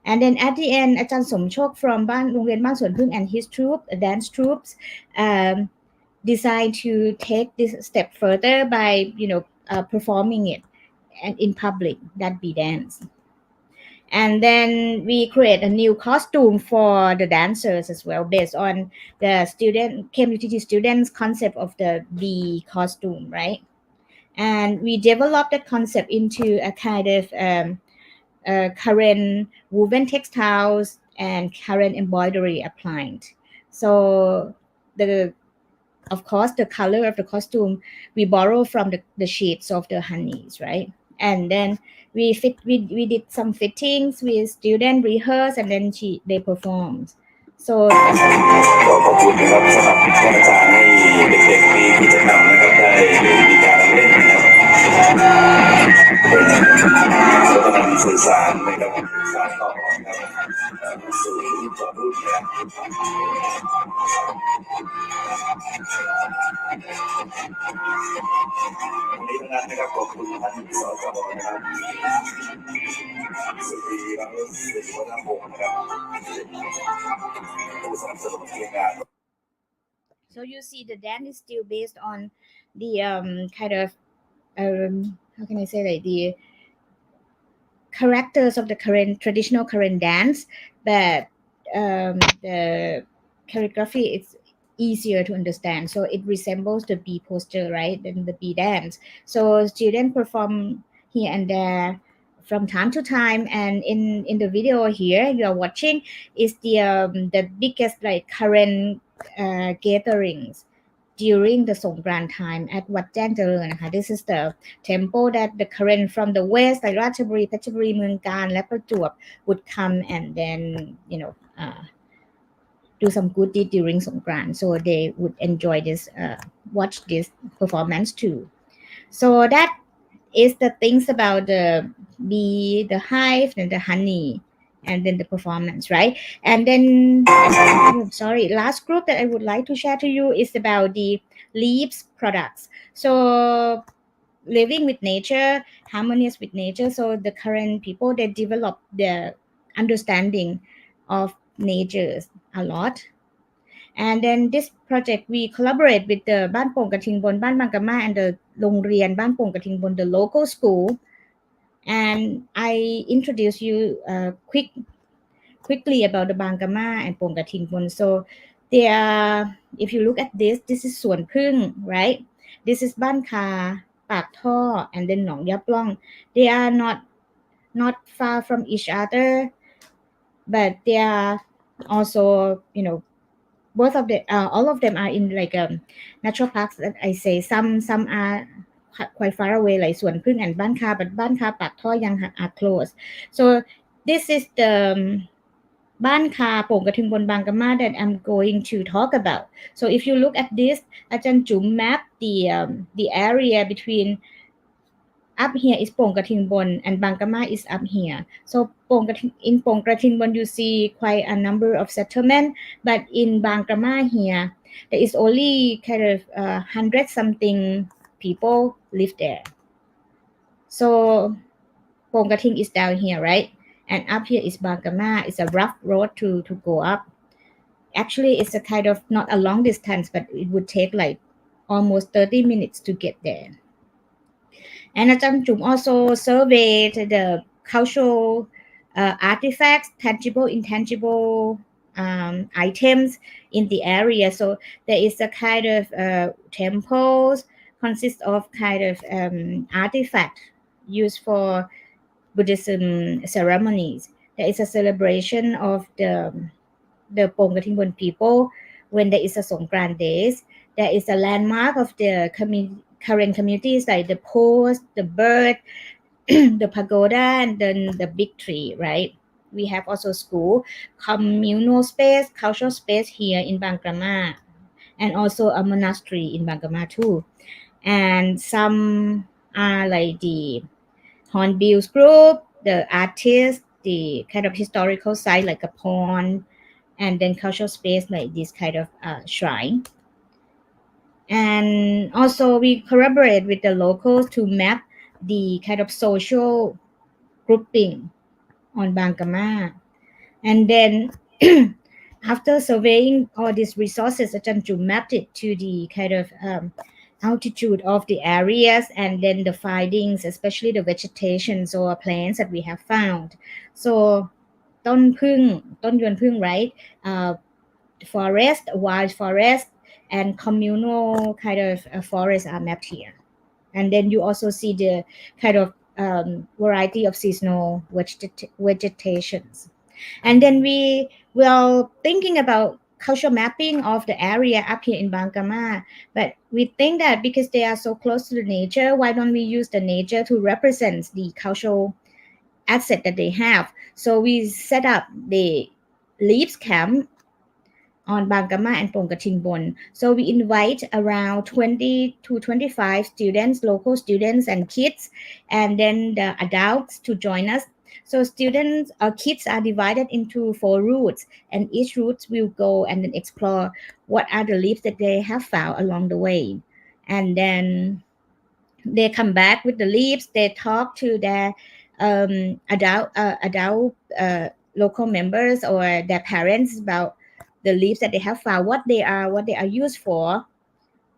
And then at the end, Ajahn Somchok from โรงเรียน บ้าน สวน พึ่ง and his troupe, dance troops, decided to take this step further by, performing it and in public, that be dance. And then we create a new costume for the dancers as well, based on the community students concept of the bee costume, right? And we developed that concept into a kind of current woven textiles and current embroidery applied. So of course, the color of the costume we borrow from the sheets of the honeys, right? And then we did some fittings with student rehearse, and then they performed. So
ขอบคุณนะครับสำหรับกิจกรรมในการเล่นนะครับวันนี้ทั้งนั้นนะครับขอบคุณท่านสสจนะครับสุรีรัตน์ศิริวัฒนพงศ์นะครับผู้สนับสนุนทีมงาน
So you see, the dance is still based on the kind of how can I say, like the characters of the current traditional current dance, but the choreography is easier to understand. So it resembles the bee posture, right? Than the bee dance. So students perform here and there from time to time, and in the video here you are watching is the biggest like current gatherings during the Songkran time at Wat Jang Jalern นะคะ This is the temple that the current from the west, like ราชบุรี เพชรบุรี เมืองกาญ และประจวบ would come and then do some good deed during Songkran, so they would enjoy this watch this performance too. So that is the things about the bee, the hive, and the honey, and then the performance, right? And then sorry, last group that I would like to share to you is about the leaves products. So living with nature, harmonious with nature. So the current people, they develop their understanding of nature a lot. And then this project we collaborate with the บ้านโป่งกระทิงบน บ้านบางกะมา and the โรงเรียน บ้านโป่งกระทิงบน, the local school. And I introduce you quickly about the Bangama and Pongkatingbon. So they are, if you look at this is สวนพึ่ง, right? This is บ้านคา ปากท่อ and then หนองยาปล่อง. They are not far from each other, but they are also, both of the all of them are in like natural parks that I say. Some are quite far away, like สวนพึ่ง and บ้านคา, but บ้านคา ปากท่อ ยัง are close. So this is the บ้านคา โป่งกระทิงบน Bangama that I'm going to talk about. So if you look at this, Ajahn Jum map the area between up here is โป่งกระทิงบน and Bangama is up here. So in โป่งกระทิงบนyou see quite a number of settlement, but in Bangama here there is only kind of 100 something people live there. So โป่งกระทิง is down here, right? And up here is Bangama. It's a rough road to go up. Actually, it's a kind of not a long distance, but it would take like almost 30 minutes to get there. And Ajahn Chum also surveyed the cultural artifacts, tangible, intangible items in the area. So there is a kind of temples consists of kind of artifact used for Buddhism ceremonies. There is a celebration of the Pongkatinbon people when there is a Songkran days. There is a landmark of the current communities like the post, the bird, the pagoda, and then the big tree, right? We have also school, communal space, cultural space here in Bangkrama, and also a monastery in Bangkrama too. And some are like the Hornbills group, the artists, the kind of historical site like a pond, and then cultural space like this kind of shrine. And also we collaborate with the locals to map the kind of social grouping on Bangkama. And then after surveying all these resources, Ajahn Chum mapped it to the kind of altitude of the areas and then the findings, especially the vegetations or plants that we have found. So ต้นยวนพึ่ง right? Forest, wild forest, and communal kind of forests are mapped here. And then you also see the kind of variety of seasonal vegetations. And then we were thinking about cultural mapping of the area up here in Bangkama, but we think that because they are so close to the nature, why don't we use the nature to represent the cultural asset that they have? So we set up the Leaves Camp on Bangkama and Pongkatinbon. So we invite around 20 to 25 students, local students and kids, and then the adults to join us. So students or kids are divided into 4 routes, and each route will go and then explore what are the leaves that they have found along the way. And then they come back with the leaves. They talk to their adult local members or their parents about the leaves that they have found, what they are used for,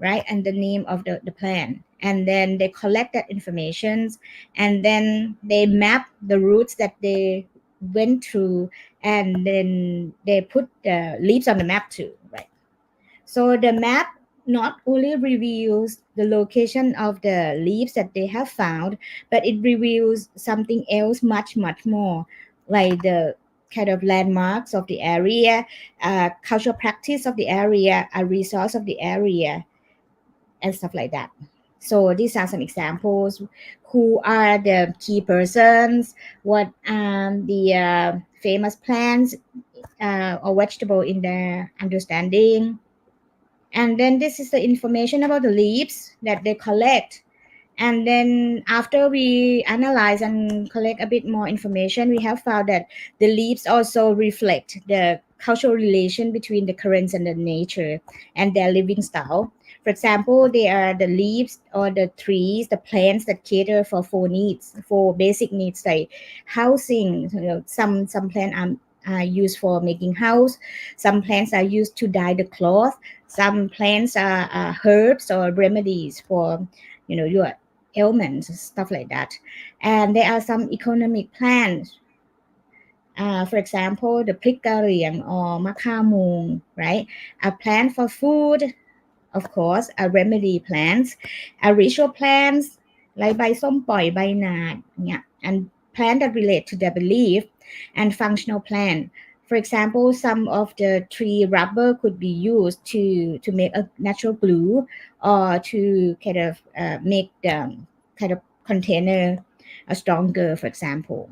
right? And the name of the plant. And then they collect that information, and then they map the routes that they went through, and then they put the leaves on the map too, right? So the map not only reveals the location of the leaves that they have found, but it reveals something else much more, like the kind of landmarks of the area, cultural practice of the area, a resource of the area, and stuff like that. So these are some examples. Who are the key persons? What are the famous plants or vegetable in their understanding? And then this is the information about the leaves that they collect. And then after we analyze and collect a bit more information, we have found that the leaves also reflect the cultural relation between the currents and the nature and their living style. For example, they are the leaves or the trees, the plants that cater for 4 basic needs like housing. Some plants are used for making house. Some plants are used to dye the cloth. Some plants are herbs or remedies for your ailments, stuff like that. And there are some economic plants. For example, the Prickariang or Makamung, right? A plant for food, of course, a remedy plants, a ritual plants like ใบส้มปล่อย ใบหนาด yeah, and plant that relate to their belief, and functional plant. For example, some of the tree rubber could be used to make a natural glue or to kind of make the kind of container stronger, for example.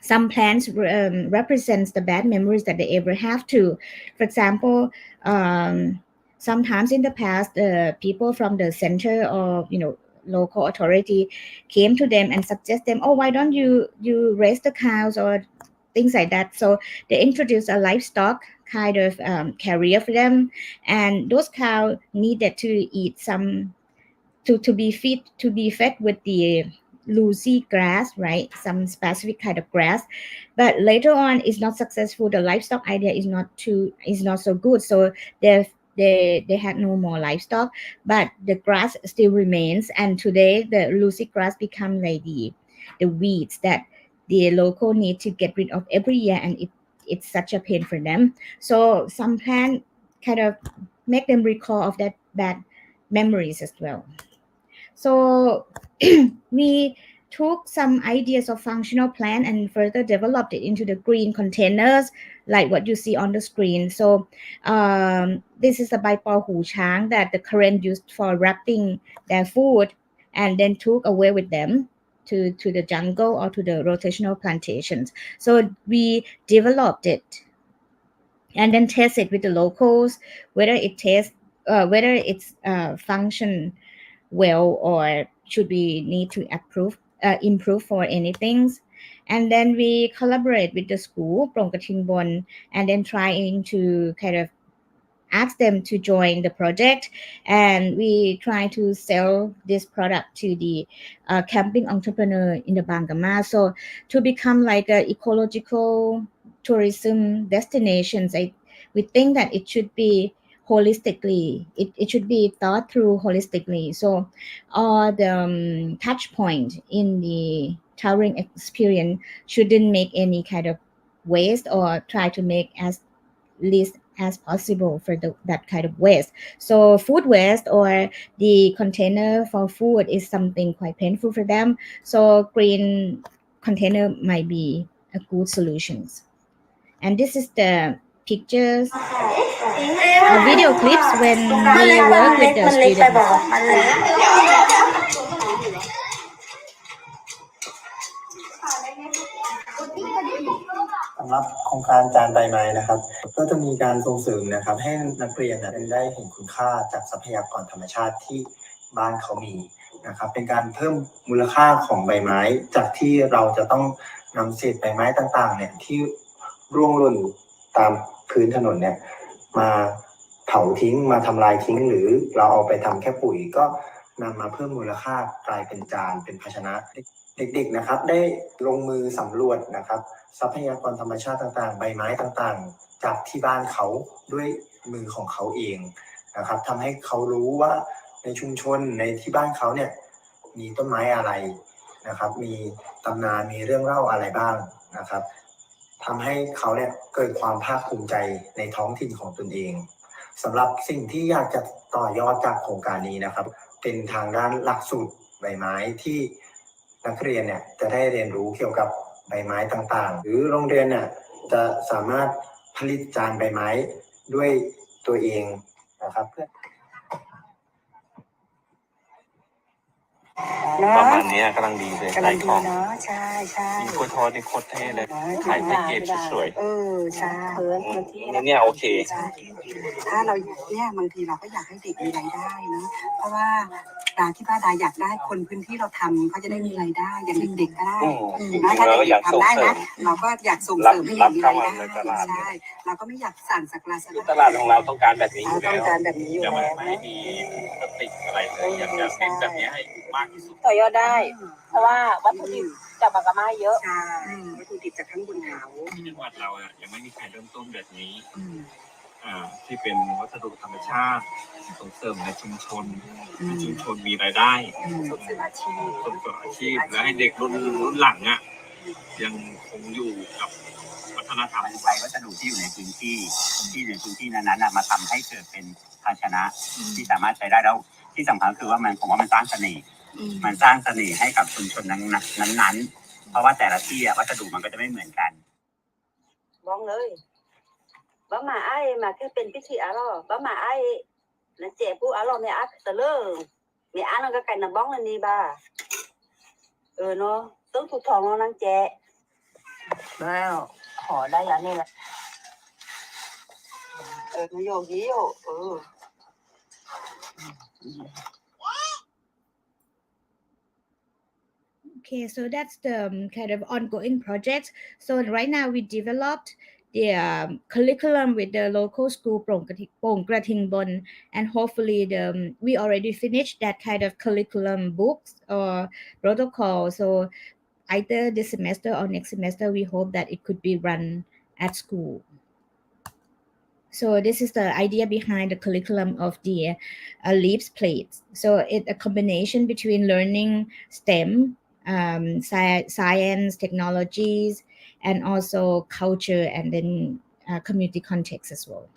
Some plants represents the bad memories that they ever have to. For example, sometimes in the past, people from the center or local authority came to them and suggest them, oh, why don't you raise the cows or things like that. So they introduced a livestock kind of carrier for them, and those cows needed to eat some to be fed with the Lucy grass, right? Some specific kind of grass, but later on it's not successful. The livestock idea is not so good, so they had no more livestock, but the grass still remains, and today the Lucy grass become like the weeds that the local need to get rid of every year, and it's such a pain for them. So some plant kind of make them recall of that bad memories as well. So we took some ideas of functional plant and further developed it into the green containers like what you see on the screen. So this is a Baipao Hu Chang that the current used for wrapping their food and then took away with them to the jungle or to the rotational plantations. So we developed it and then test it with the locals whether whether it's function well or should we need to improve for anything. And then we collaborate with the school Prong Kating Bon and then trying to kind of ask them to join the project, and we try to sell this product to the camping entrepreneur in the Bangama, so to become like a ecological tourism destinations. We think that it should be holistically, it should be thought through holistically, so all the touch point in the touring experience shouldn't make any kind of waste or try to make as least as possible for that kind of waste. So food waste or the container for food is something quite painful for them. So green container might be a good solution. And this is the pictures, video clips when we work with the students.
สำหรับโครงการจานใบไม้นะครับก็จะมีการส่งเสริมนะครับให้นักเรียนได้เห็นคุณค่าจากทรัพยากรธรรมชาติที่บ้านเขามีนะครับเป็นการเพิ่มมูลค่าของใบไม้จากที่เราจะต้องนำเศษใบไม้ต่างๆเนี่ยที่ร่วงหล่นตามพื้นถนนเนี่ยมาเผาทิ้งมาทำลายทิ้งหรือเราเอาไปทำแค่ปุ๋ยก็นำมาเพิ่มมูลค่ากลายเป็นจานเป็นภาชนะเด็กๆนะครับได้ลงมือสำรวจนะครับทรัพยากรธรรมชาติต่างๆใบไม้ต่างๆจากที่บ้านเขาด้วยมือของเขาเองนะครับทำให้เขารู้ว่าในชุมชนในที่บ้านเขาเนี่ยมีต้นไม้อะไรนะครับมีตำนานมีเรื่องเล่าอะไรบ้างนะครับทำให้เขาเนี่ยเกิดความภาคภูมิใจในท้องถิ่นของตนเองสำหรับสิ่งที่อยากจะต่อยอดจากโครงการนี้นะครับเป็นทางด้านหลักสูตรใบไม้ที่นักเรียนเนี่ยจะได้เรียนรู้เกี่ยวกับใบไม้ต่างๆหรือโรงเรียนเนี่ยจะสามารถผลิตจานใบไม้ด้วยตัวเองนะครับเพื่อ
ประมาณนี้กำลังดีเลย
กำลังดีเนาะใช่ใช่
กินกล้วยทอดนี่โคตรเท่เลยขายแพ็กเกจสวย
ใช่พื้นที่
เนี่ยโอเค
ใช่ถ้าเราเนี่ยบางทีเราก็อยากให้เด็กมีรายได้เนาะเพราะว่าดาที่บ้านดาอยากได้คนพื้นที่เราทำเขาจะได้มีรายได้อย่างเด็กๆก็ได้นะถ้าเด็กๆทำได้นะเราก็อยากส่งเสริมให้เด็กมีรายได้ใช่เราก็ไม่อยากสั่นสักลาส
ตลาดของเราต้องการแบบนี้อยู่แล้ว
ต้องการแบบนี้อยู่
จะ
แล้ว
ไม่มีสติอะไรเลยอยากจะเป็นแบบนี้ให้มากที่สุด
ต่อยอดได้ เพราะว่าวัตถุดิบจากบางกะมาเยอะ
ใช่วัตถุดิบจากข้างบนเขา
ที่จังหวัดเราอ่ะยังไม่มีใครเริ่มต้นแบบนี้ที่เป็นวัสดุธรรมชาติส่งเสริมในชุมชนให้ชุมชนมีรายได้
ส่งเสริมอาชีพ
ส่งเสริมอาชีพและให้เด็กรุ่นหลังอ่ะยังคงอยู่กับวัฒนธรรม
ใช้วัสดุที่อยู่ในพื้นที่นั้นๆมาทำให้เกิดเป็นภาชนะที่สามารถใช้ได้แล้วที่สำคัญคือว่าผมว่ามันสร้างเสน่ห์มันสร้างเสน่ห์ให้กับชุมชนนั้นๆเพราะว่าแต่ละที่วัสดุมันก็จะไม่เหมือนกัน
บ้องเลยบ้ามาไอ้มาแค่เป็นพิธีอะไรบ้ามาไอ้นั่นเจ็บผู้อะไรไม่อักตะเลิงไม่อักนั่นก็ไก่น้ำบ้องนั่นนี่บ้าเนาะต้องถูกทองแล้วนั่งแจ๊แล้วขอได้แล้วนี่แหละโยกีโย
Okay, so that's the kind of ongoing project. So right now we developed the curriculum with the local school โปร่งกระทิงบน and hopefully we already finished that kind of curriculum books or protocol. So either this semester or next semester, we hope that it could be run at school. So this is the idea behind the curriculum of the Leaps plates. So it's a combination between learning STEM, science, technologies, and also culture, and then community context as well.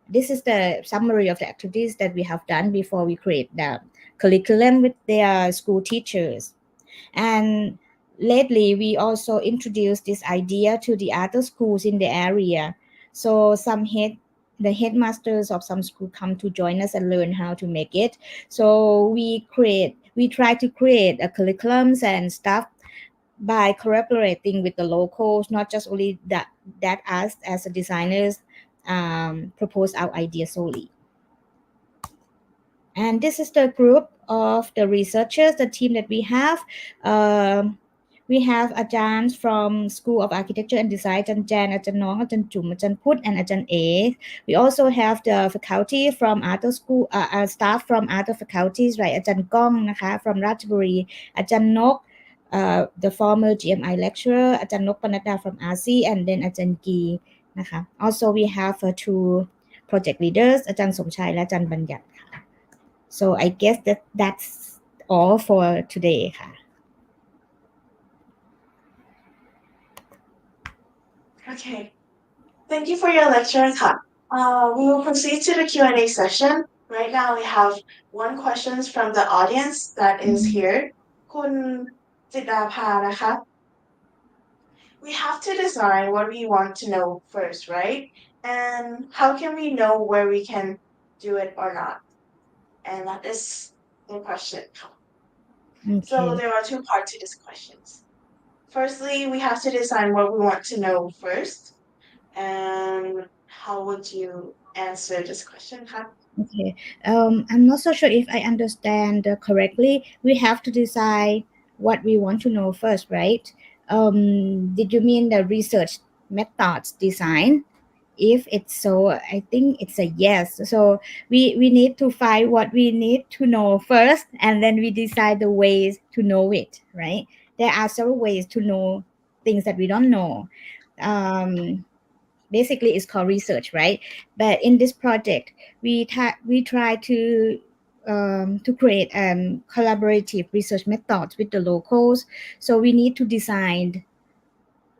This is the summary of the activities that we have done before we create the curriculum with their school teachers. And lately, we also introduced this idea to the other schools in the area. So the headmasters of some school come to join us and learn how to make it. So we try to create a curriculums and stuff by collaborating with the locals, not just only that us as the designers propose our idea solely. And this is the group of the researchers, the team that we have. We have Ajahn from School of Architecture and Design, Ajahn Jan, Ajahn Nong, Ajahn Chum, Ajahn Put, and Ajahn A. We also have the faculty from other school, staff from other faculties, right? Ajahn Gong,นะคะ, from Ratchaburi, Ajahn Nok, the former GMI lecturer, Ajahn Nok Panada from RC, and then Ajahn Gi,นะคะ. Also, we have two project leaders, Ajahn Somchai และ Ajahn Banyat. So I guess that's all for today,ค่ะ.
Okay, thank you for your lecture, Ka. We will proceed to the Q&A session. Right now, we have one question from the audience that is here. Kun Jitapha,นะคะ. We have to decide what we want to know first, right? And how can we know where we can do it or not? And that is the question. So
Okay.
there are two parts to this question. Firstly, we have to decide what we want to know first. And how would you answer this question, Ka?
Okay. I'm not so sure if I understand correctly. We have to decide what we want to know first, right? Did you mean the research methods design? If it's so, I think it's a yes. So we need to find what we need to know first, and then we decide the ways to know it, right? There are several ways to know things that we don't know. Basically it's called research, right? But in this project, we try to create collaborative research methods with the locals. So we need to design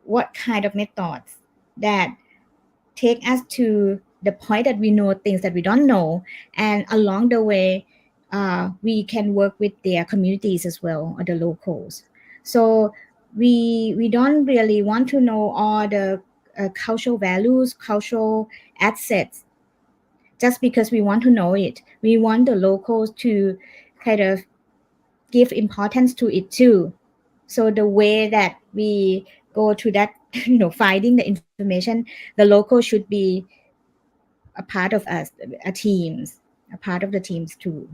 what kind of methods that take us to the point that we know things that we don't know, and along the way we can work with their communities as well, or the locals. So we don't really want to know all the cultural values, cultural assets just because we want to know it. We want the locals to kind of give importance to it too. So the way that we go to that, finding the information, the local should be a part of us, a part of the teams too.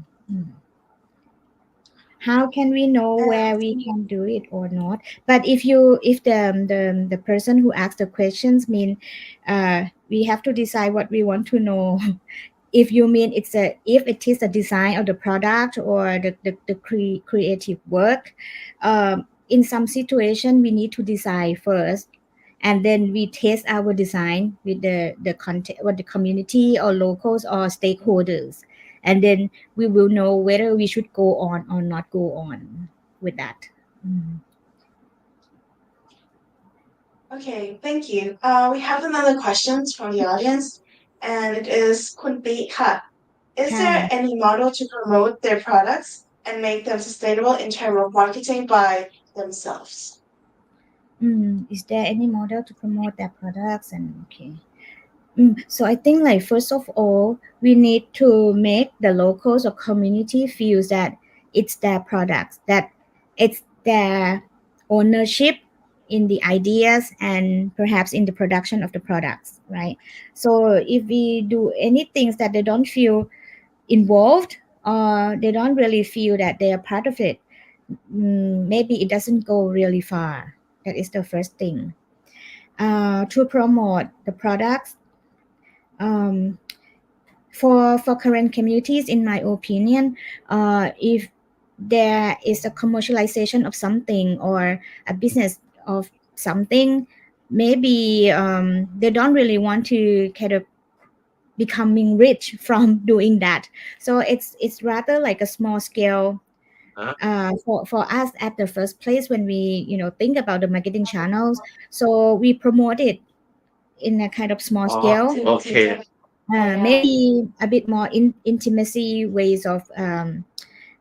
How can we know where we can do it or not? But if the person who asked the questions mean we have to decide what we want to know. If you mean if it is the design of the product or the creative work, in some situation we need to decide first, and then we test our design with the content, or the community or locals or stakeholders, and then we will know whether we should go on or not go on with that.
Okay, thank you. We have another question from the audience, and it is Kun Pi Ka. Is there any model to promote their products and make them sustainable in terms of marketing by themselves?
Is there any model to promote their products? And okay. So I think, like, first of all, we need to make the locals or community feel that it's their products, that it's their ownership in the ideas and perhaps in the production of the products, right? So if we do anything that they don't feel involved, or they don't really feel that they are part of it, maybe it doesn't go really far. That is the first thing. to promote the products. For current communities, in my opinion, if there is a commercialization of something or a business of something, maybe they don't really want to kind of becoming rich from doing that. So it's rather like a small scale for us at the first place when we think about the marketing channels. So we promote it in a kind of small scale. Maybe a bit more intimacy ways of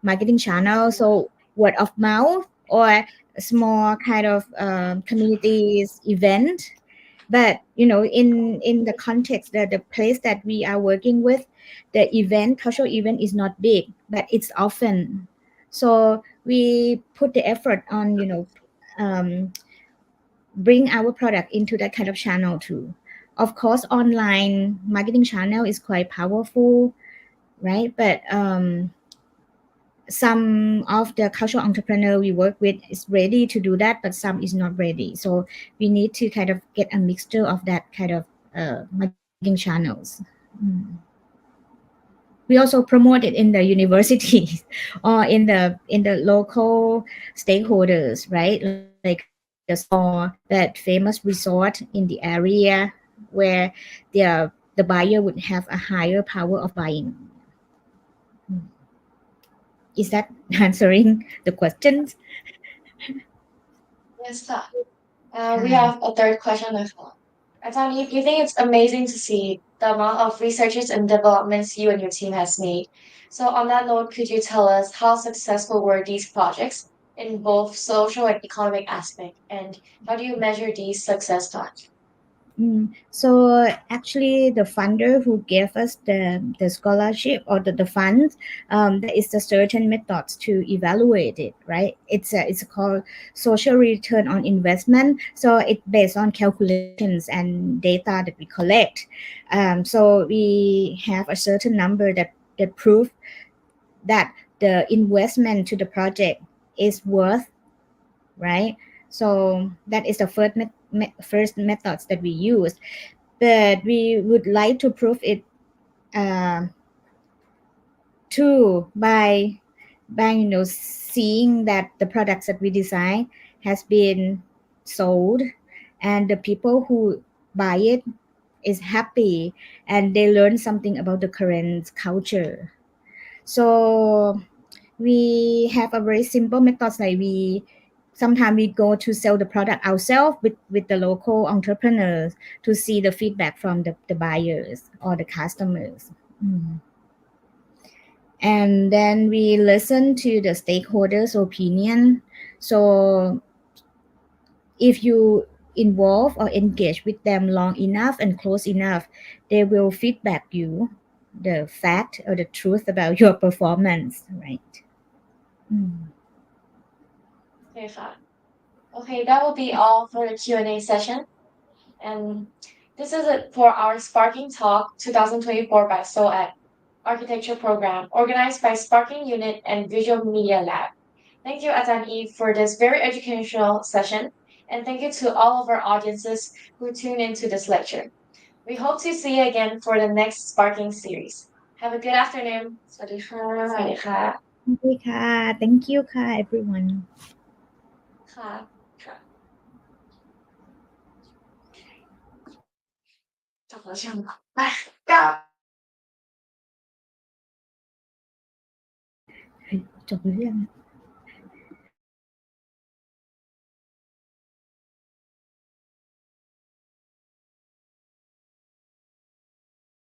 marketing channel. So word of mouth or a small kind of communities event. But in the context that the place that we are working with, the cultural event is not big, but it's often. So we put the effort on bring our product into that kind of channel too. Of course, online marketing channel is quite powerful, right? But some of the cultural entrepreneur we work with is ready to do that, but some is not ready. So we need to kind of get a mixture of that kind of marketing channels. We also promote it in the universities or in the local stakeholders, right? Like the small, that famous resort in the area where the buyer would have a higher power of buying. Is that answering the questions?
Yes, sir. We have a third question as well. Atani, you think it's amazing to see the amount of researches and developments you and your team has made. So on that note, could you tell us how successful were these projects in both social and economic aspect, and how do you measure these success times?
So actually, the funder who gave us the scholarship or the funds, there is a certain methods to evaluate it, right? It's called social return on investment. So it's based on calculations and data that we collect. So we have a certain number that prove that the investment to the project is worth, right? So that is the first methods that we use. But we would like to prove it too by seeing that the products that we design has been sold and the people who buy it is happy and they learn something about the current culture. So we have a very simple methods, like sometimes we go to sell the product ourselves with the local entrepreneurs to see the feedback from the buyers or the customers. And then we listen to the stakeholders' opinion. So if you involve or engage with them long enough and close enough, they will feedback you the fact or the truth about your performance, right?
Okay, fine. Okay, that will be all for the Q&A session. And this is it for our Sparking Talk 2024 by SOAD Architecture Program, organized by Sparking Unit and Visual Media Lab. Thank you, Atan Eve, for this very educational session, and thank you to all of our audiences who tune into this lecture. We hope to see you again for the next Sparking series. Have a good afternoon. สวัสดีค่ะ สวัสดีค่ะ
Okay,ค่ะ. Thank you,ค่ะ, everyone.
ค่ะค่ะจบแล้วใช่ไหมไปกลับ
จบหรือยัง